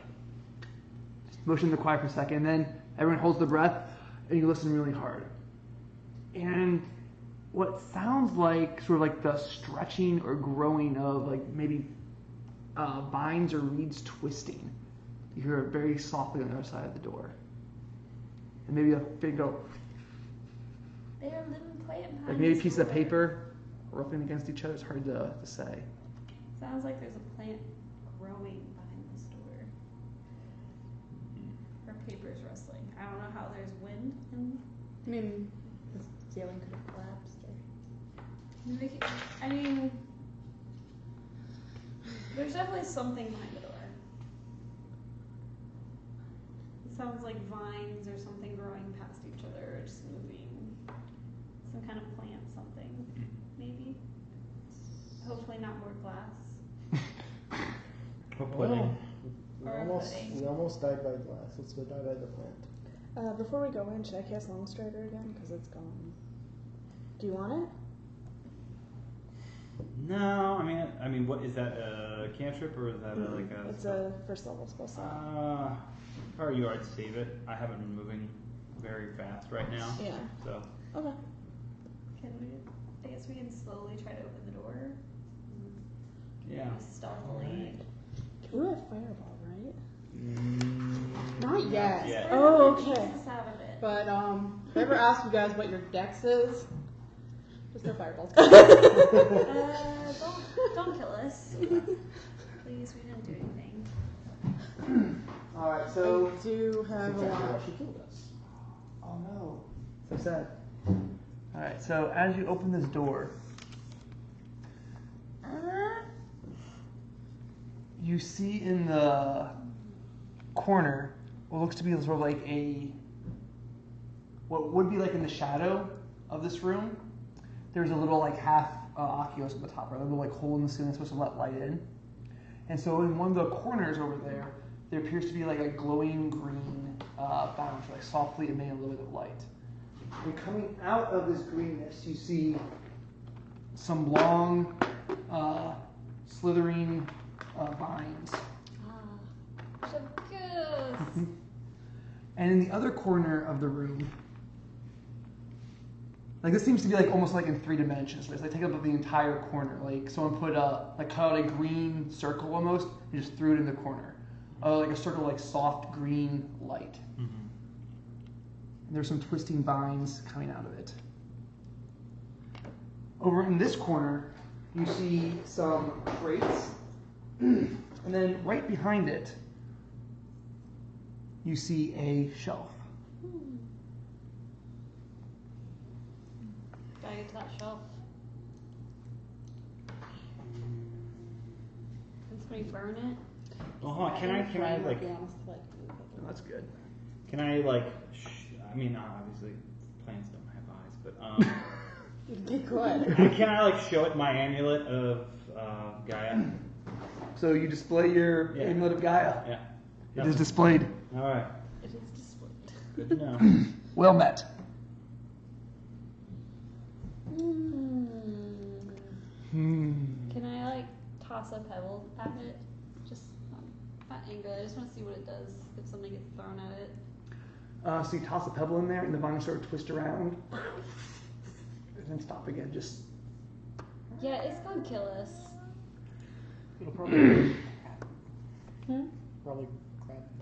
S1: just motion the quiet for a second, and then everyone holds their breath, and you listen really hard. And what sounds like sort of like the stretching or growing of like maybe vines or reeds twisting. You hear it very softly on the other side of the door. And maybe a big go,
S5: They are living plant behind
S1: like maybe
S5: this
S1: pieces of
S5: door.
S1: paper rubbing against each other. It's hard to say.
S5: Sounds like there's a plant growing behind this door. Or paper's rustling. I don't know how there's wind in.
S7: I mean, the ceiling could have collapsed.
S5: I mean, there's definitely something behind the door. It sounds like vines or something growing past each other or just moving. Some kind of plant, something. Maybe. Hopefully not more glass.
S2: Hopefully.
S3: We almost died by glass. Let's go die by the plant.
S6: before we go in, should I cast Longstrider again? Because it's gone. Do you want it?
S2: No, I mean, what is that? A cantrip or is that like a?
S6: It's a first level spell slot.
S2: If I were you, I'd save it. I haven't been moving very fast right now.
S6: Yeah.
S2: So.
S6: Okay.
S5: Can we? I guess we can slowly try to open the door.
S2: Yeah.
S5: Stealthily.
S6: We have fireball, right?
S7: Not yet.
S2: Yeah.
S6: Oh, okay.
S5: Takes us out of it.
S7: But if I ever ask you guys what your dex is, just no fireballs.
S5: Don't kill us. Please, we didn't do anything.
S3: Alright, so.
S7: I do have a lot.
S3: She killed us.
S1: Oh no. So sad. Alright, so as you open this door, you see in the corner what looks to be sort of like what would be like in the shadow of this room. There's a little like half oculus at the top, right? A little like hole in the ceiling that's supposed to let light in. And so in one of the corners over there, there appears to be like a glowing green fountain, like softly emitting a little bit of light. And coming out of this greenness, you see some long, slithering vines.
S5: So good.
S1: And in the other corner of the room, like this seems to be like almost like in 3 dimensions, right? It's like take up the entire corner. Like someone put cut out a green circle almost and just threw it in the corner. Like a circle like soft green light.
S2: Mm-hmm.
S1: And there's some twisting vines coming out of it. Over in this corner, you see some crates. And then right behind it, you see a shelf.
S5: Gotta get to that shelf. Can somebody burn it?
S2: Can I like?
S1: Oh, that's good.
S2: Can I like? I mean, obviously, plants don't have eyes, but
S7: Be good.
S2: can I like show it my amulet of Gaia?
S1: So you display your
S2: Yeah.
S1: amulet of Gaia.
S2: Yeah.
S1: It is displayed.
S2: All right.
S5: It is displayed.
S2: Good to know.
S1: Well met.
S5: Can I like toss a pebble at it? Just not angry. I just want to see what it does if something gets thrown at it.
S1: So you toss a pebble in there, and the vines sort of twist around, and then stop again. Just
S5: Yeah, it's gonna kill us.
S3: It'll probably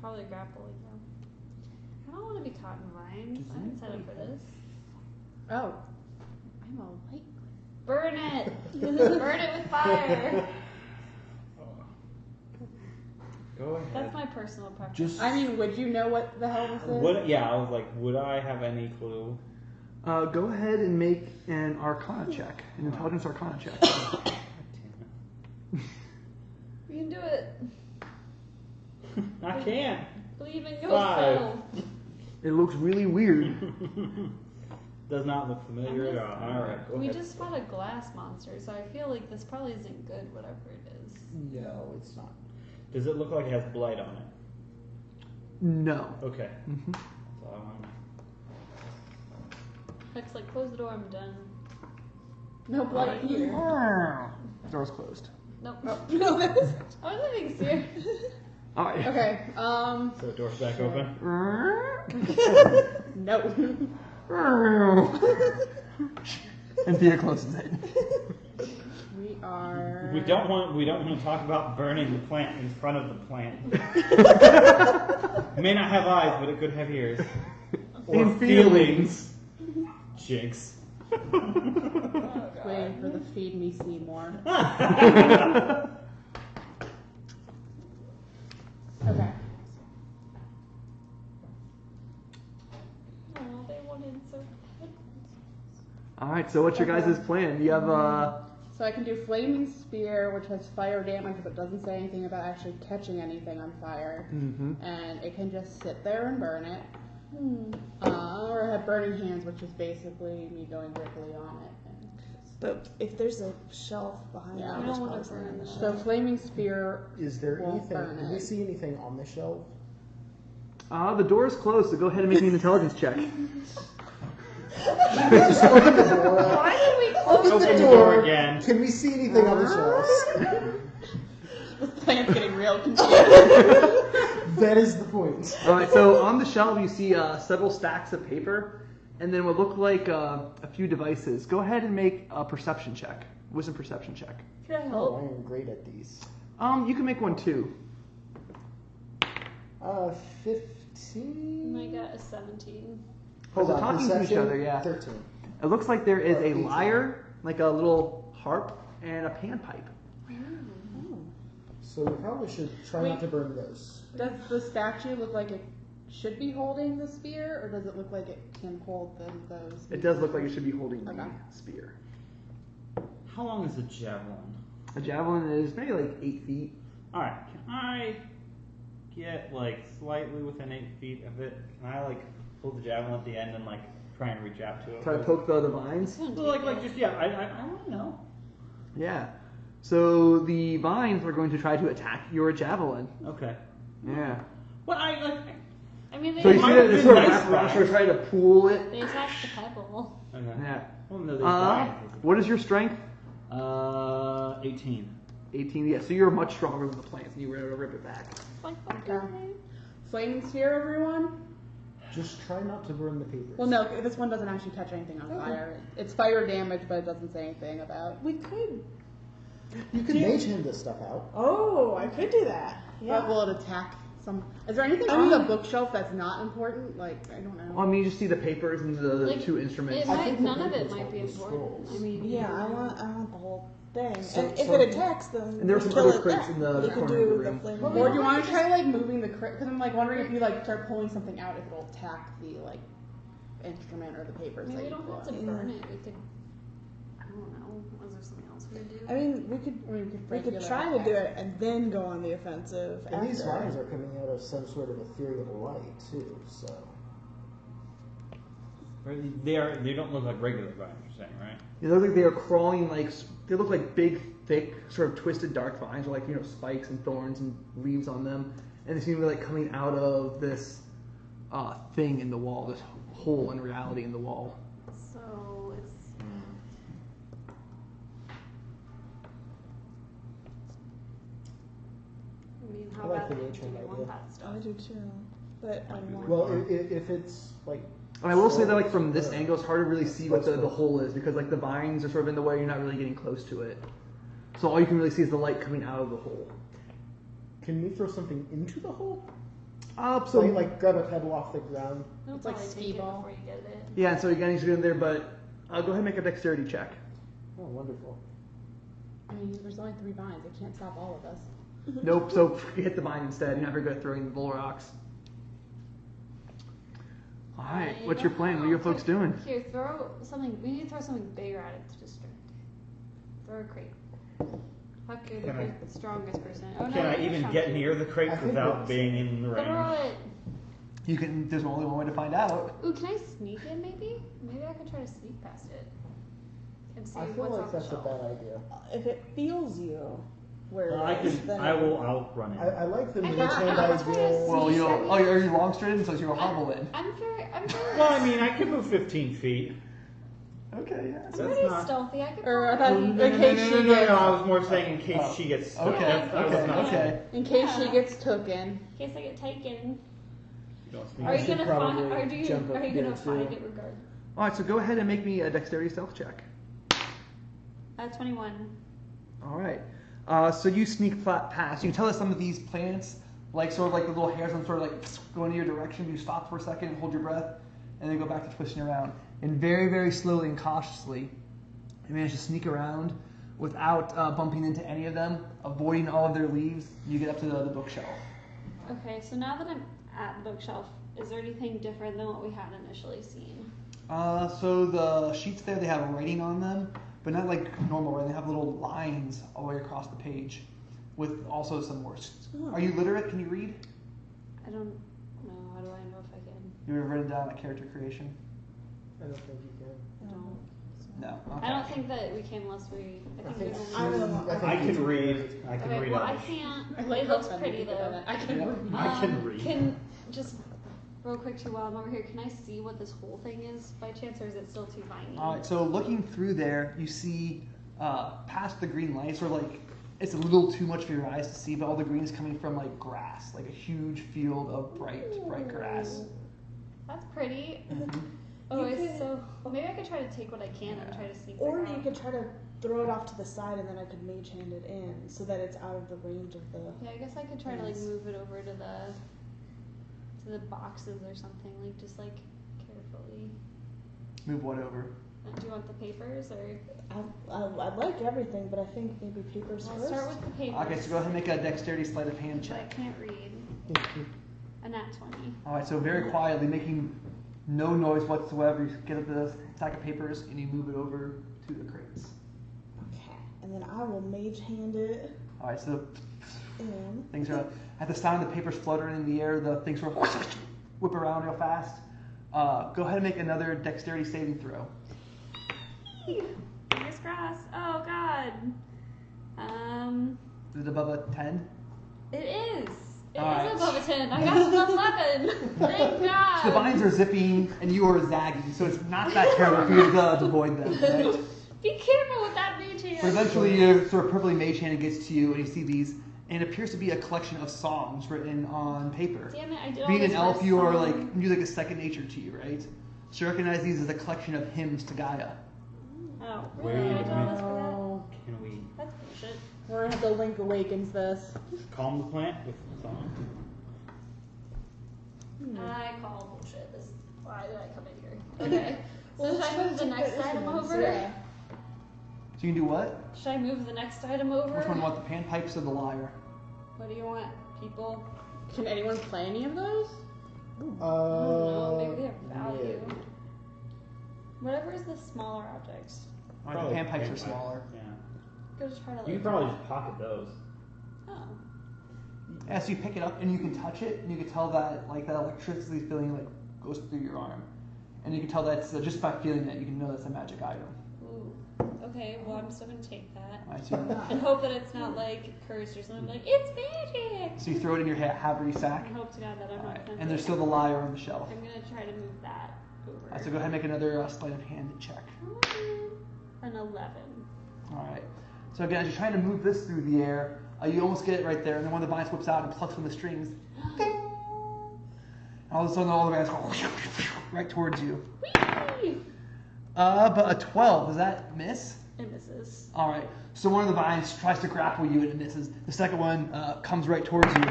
S5: Probably grapple. Yeah. I don't want to be caught in vines. I didn't set up for this.
S7: Oh. I'm a light.
S5: Burn it! Burn it with fire!
S2: Go ahead.
S5: That's my personal preference.
S7: I mean, would you know what the hell this is?
S2: Yeah, I was like, would I have any clue?
S1: go ahead and make an Arcana check, an Intelligence Arcana check.
S5: You can do it.
S2: I can't.
S5: Believe in
S2: 5.
S5: yourself.
S1: It looks really weird.
S2: Does not look familiar at all. All right, go
S5: We
S2: ahead.
S5: just fought a glass monster, so I feel like this probably isn't good, whatever it is.
S3: No, it's not.
S2: Does it look like it has blight on it?
S1: No.
S2: Okay.
S1: Mm-hmm.
S2: That's all I want to know.
S5: Huck's like, close the door, I'm done.
S7: No blood here.
S1: Door's closed.
S5: Nope.
S7: No.
S5: I wasn't being serious.
S1: All right.
S7: Okay.
S2: So door's back open.
S7: No.
S1: And Thea closes it.
S7: We are.
S2: We don't want to talk about burning the plant in front of the plant. It may not have eyes, but it could have ears. Or
S1: And
S2: feelings. Jinx.
S7: Waiting for the feed me Seymour. Okay.
S5: Oh, they wanted so bad.
S1: All right. So what's your guys' plan? You have
S7: So I can do Flaming Spear, which has fire damage, but doesn't say anything about actually catching anything on fire.
S1: Mm-hmm.
S7: And it can just sit there and burn it. Or I have Burning Hands, which is basically me going directly on it.
S6: But if there's a shelf behind
S7: Yeah.
S6: it,
S5: You
S6: there's
S5: don't want to
S6: probably
S5: burn the
S6: something.
S7: So Flaming Spear.
S3: Is there
S7: Won't burn
S3: anything? Do we
S7: it.
S3: see anything on the shelf?
S1: the door is closed, so go ahead and make me an intelligence check.
S3: Just open the door up.
S5: Why did we close
S2: Open
S5: it?
S2: the door again.
S3: Can we see anything on the shelves?
S7: The plant's getting real confused.
S3: That is the point.
S1: All right. So on the shelf, you see several stacks of paper, and then what look like a few devices. Go ahead and make a perception check, wisdom perception check.
S5: Can I
S3: Oh,
S5: help?
S3: I am great at these.
S1: You can make one too.
S3: 15.
S5: I got a 17.
S3: Hold
S1: So
S3: on,
S1: talking to each
S3: perception,
S1: other, yeah.
S3: 13.
S1: It looks like there is a
S3: 18.
S1: lyre, like a little harp, and a panpipe.
S3: So we probably should try not to burn those.
S7: Does the statue look like it should be holding the spear, or does it look like it can hold those?
S1: It does look like it should be holding the
S7: Okay.
S1: spear.
S2: How long is a javelin?
S1: A javelin is maybe like 8 feet.
S2: Alright, can I get like slightly within 8 feet of it? Can I like pull the javelin at the end and like try and reach out to it?
S1: Try to poke the vines.
S2: Well, like just yeah, I want to know.
S1: Yeah. So the vines are going to try to attack your javelin.
S2: Okay.
S1: Yeah.
S2: Well, I like.
S5: I mean, they,
S1: So you see
S2: might
S1: that
S2: have
S1: it's
S2: been
S1: sort of
S2: nice
S1: wrapped around,
S2: vines.
S1: sort of trying to pull it.
S5: they attacked the pebble.
S2: Okay.
S1: Yeah.
S2: Well, no, there's vines.
S1: What is your strength?
S2: 18.
S1: 18. Yeah. So you're much stronger than the plants, and you were able to rip it back.
S5: Like,
S7: Okay. Flaming Spear, everyone?
S3: Just try not to burn the papers.
S7: Well, no, this one doesn't actually catch anything on fire. It's fire damage, but it doesn't say anything about.
S6: We could.
S3: You can mage hand this stuff out.
S6: Oh, I could do that. Yeah.
S7: But will it attack some? Is there anything
S6: I
S7: on the
S6: mean-
S7: bookshelf that's not important? Like, I don't know.
S1: Well, I mean, you just see the papers and the
S5: Like,
S1: two instruments.
S5: It
S3: I
S5: might,
S3: think the
S5: none of it
S3: papers
S5: might
S3: hold
S5: be
S3: the
S5: important.
S3: scrolls.
S5: I mean,
S6: Yeah, I want the whole thing.
S3: So-
S6: and if
S3: so-
S6: it attacks them,
S1: And there were
S6: we
S1: some
S6: kill
S1: other
S6: it
S1: crates
S6: then.
S1: in the
S6: You could
S1: corner of
S6: do
S1: the
S6: the
S1: room.
S6: flame.
S7: Or do you want to try like moving the crate? Because I'm like wondering if you like start pulling something out, if it'll attack the like instrument or the papers.
S5: I mean,
S7: that
S5: we
S7: you
S5: don't
S7: pull
S5: have to
S7: out.
S5: burn it. We could. I don't know. Was there something else we could do?
S6: I mean, we could
S7: I mean, we could,
S6: we
S7: break
S6: could
S7: the other
S6: try
S7: half.
S6: to do it and then go on the offensive.
S3: And
S6: after.
S3: these vines are coming out of some sort of ethereal light, too, so.
S2: They don't look like regular vines. You're saying, right?
S1: They look like they are crawling like they look like big, thick, sort of twisted dark vines with like spikes and thorns and leaves on them, and they seem to be like coming out of this thing in the wall, this hole in reality in the wall.
S5: So it's. I mean, how
S3: I like the
S5: badly
S3: nature
S5: do you
S3: idea.
S5: want that stuff?
S6: I do too, but I want.
S3: Well, if it's like.
S1: And I will say that like from this angle, it's hard to really see what the hole is because like the vines are sort of in the way. You're not really getting close to it, so all you can really see is the light coming out of the hole.
S3: Can we throw something into the hole?
S1: So
S3: like grab a pebble off the ground.
S5: It'll
S7: It's like
S5: probably take
S7: skee
S5: it
S7: ball.
S5: before you get it.
S1: yeah, and so again, he's in there, but go ahead and make a dexterity check.
S3: Oh, wonderful.
S7: I mean, there's only 3 vines. It can't stop all of us.
S1: Nope. So you hit the vine instead. You're not very good at throwing the little rocks. All right. What's your plan? What are you folks doing?
S5: Here, throw something. We need to throw something bigger at it to distract. Throw a crate. Huck, you're the
S2: Can I-
S5: strongest person. Oh, no,
S2: Can I
S5: you're
S2: even
S5: strong
S2: get
S5: too.
S2: near the crate
S3: I think
S2: without
S3: that's-
S2: being in the
S5: Throw
S2: range?
S5: it.
S1: You can. There's only one way to find out.
S5: Ooh, can I sneak it maybe? Maybe I could try to sneak past it. And see
S3: I feel
S5: what's
S3: like
S5: off the
S3: that's a
S5: shelf.
S3: bad idea.
S6: If it feels you where
S2: I
S6: it is,
S2: can.
S6: then
S2: I'll run in.
S3: I like the
S5: I
S3: mage
S5: know,
S3: hand
S5: I was trying to
S3: idea.
S1: Well, you know.
S5: Sneak.
S1: Oh, are you long straight? So you're hobble in.
S5: I'm very.
S2: Well, I mean, I can move 15 feet.
S1: Okay. Yeah.
S5: I'm
S2: that's
S5: pretty
S2: not-
S5: stealthy. I could.
S6: Or I
S5: probably-
S6: thought in case she
S2: no,
S6: gets
S2: I was more saying in case she gets.
S1: Okay.
S2: I was
S1: Okay.
S2: not-
S1: Okay.
S6: in case she gets taken.
S5: In case I get taken.
S2: You don't sneak.
S5: Are
S3: I
S5: you
S3: should
S5: gonna find?
S3: probably
S5: Are you
S3: jump up
S5: gonna
S3: there,
S5: find
S3: too.
S5: it regardless?
S1: All right. So go ahead and make me a dexterity stealth check.
S5: 21.
S1: All right. So you sneak past. You can tell that some of these plants, like sort of like the little hairs, and sort of like go in your direction. You stop for a second and hold your breath, and then go back to twisting around. And very, very slowly and cautiously, you manage to sneak around without bumping into any of them, avoiding all of their leaves. You get up to the bookshelf.
S5: Okay, so now that I'm at the bookshelf, is there anything different than what we had initially seen?
S1: So the sheets there, they have writing on them, but not like normal writing. They have little lines all the way across the page, with also some words. Are you literate? Can you read?
S5: I don't know. How do I know if I can?
S1: You ever written down a character creation?
S3: I don't think you can.
S5: I don't.
S1: No. Okay.
S5: I don't think that we can unless we. I think we
S6: I
S5: only.
S6: don't know.
S2: I can read. I can
S5: Okay,
S2: read.
S5: well I
S2: Elvish.
S5: can't.
S7: like
S5: It looks
S7: how
S5: pretty
S7: funny you
S5: though.
S7: did that. I can
S1: Yeah.
S7: read.
S2: I can read.
S5: Can just real quick too while I'm over here. Can I see what this whole thing is by chance, or is it still too tiny?
S1: All right. So looking through there, you see past the green lights, or like it's a little too much for your eyes to see, but all the green is coming from like grass, like a huge field of bright grass.
S5: That's pretty.
S1: Mhm.
S5: Oh,
S6: You
S5: it's
S6: could-
S5: so. Maybe I could try to take what I can and try to sneak.
S6: Or
S5: back
S6: you
S5: out.
S6: could try to throw it off to the side and then I could mage hand it in so that it's out of the range of the.
S5: Yeah, I guess I could try to like
S6: Yes.
S5: move it over to the boxes or something, like just like carefully.
S1: Move what over?
S5: Do you want the papers or?
S6: I'd like everything, but I think maybe papers
S5: I'll
S6: first.
S5: start with the papers.
S1: Okay. So go ahead and make a dexterity sleight of hand
S5: But I
S1: check.
S5: can't read. A nat 20.
S1: All right. So very quietly, making no noise whatsoever, you get up the stack of papers and you move it over to the crates.
S6: Okay, and then I will mage hand it
S1: All right. So
S6: in.
S1: things are at the sound of the papers fluttering in the air. The things sort of whip around real fast. Go ahead and make another dexterity saving throw.
S5: Fingers crossed. Oh God.
S1: Is it above a 10?
S5: It is. It
S1: All
S5: is
S1: right.
S5: above a 10. I got above 11. Thank God.
S1: So the vines are zipping and you are zagging, so it's not that terrible for you to avoid them, right?
S5: Be careful with that mage hand.
S1: But eventually your sort of purpley mage hand gets to you and you see these, and it appears to be a collection of songs written on paper.
S5: Damn it, I did all
S1: Being
S5: this
S1: an
S5: for
S1: elf,
S5: a
S1: you are
S5: song.
S1: like, music is second nature to you, right? So you recognize these as a collection of hymns to Gaia.
S5: Oh,
S2: Wait
S5: really?
S2: a
S5: I did all this for
S6: Oh,
S2: Can we
S5: that? That's bullshit.
S6: we're gonna have to link awakens this.
S2: calm the plant with song?
S5: I call bullshit. This. Why did I come in here? Okay. So
S6: Well,
S5: should
S6: let's
S5: I
S6: try
S5: move
S6: to
S5: the
S6: take
S5: next
S6: the
S5: item
S6: instruments,
S5: over?
S6: yeah.
S1: So you can do what?
S5: Should I move the next item over?
S1: Which one want the panpipes or the lyre?
S5: What do you want, people?
S7: Can anyone play any of those?
S5: I don't know. Maybe they have value.
S3: yeah.
S5: Whatever is the smaller object.
S1: All right, the panpipes are smaller.
S2: Yeah.
S5: Go just try to.
S2: You
S5: like,
S2: can probably just pocket those.
S5: Oh.
S1: As you pick it up and you can touch it, and you can tell that like that electricity feeling like goes through your arm, and you can tell that's just by feeling that you can know that's a magic item.
S5: Ooh. Okay, well, I'm still gonna take that.
S1: Alright, so,
S5: And hope that it's not like cursed or something like, it's magic!
S1: so you throw it in your havery sack.
S5: And hope to God that I'm not
S1: Alright,
S5: gonna
S1: and there's still the lyre on the shelf.
S5: I'm gonna try to move that over.
S1: Alright, so go ahead and make another sleight of hand check.
S5: An 11.
S1: Alright. So again, as you're trying to move this through the air, you almost get it right there, and then one of the vines whips out and plucks one of the strings. Ding! And all of a sudden, all the vines go right towards you.
S5: Whee!
S1: But a 12, does that miss?
S5: It misses.
S1: Alright, so one of the vines tries to grapple you and it misses. The second one comes right towards you.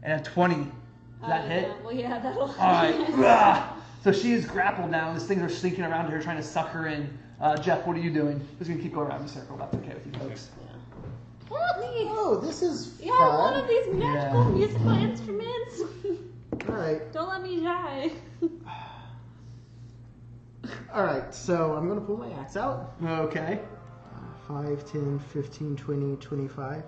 S1: And a 20. Does that hit?
S5: Yeah. Well, yeah, that'll
S1: Alright. So she is grappled now, and these things are sneaking around her, trying to suck her in. Jeff, what are you doing? Just going to keep going around in a circle. That's okay with you folks.
S5: Help me!
S3: Oh, this is
S5: You have one
S3: fun.
S5: of these magical musical instruments.
S3: All right.
S5: Don't let me die.
S3: All right, so I'm going to pull my axe out.
S1: Okay.
S3: 5, 10, 15, 20, 25.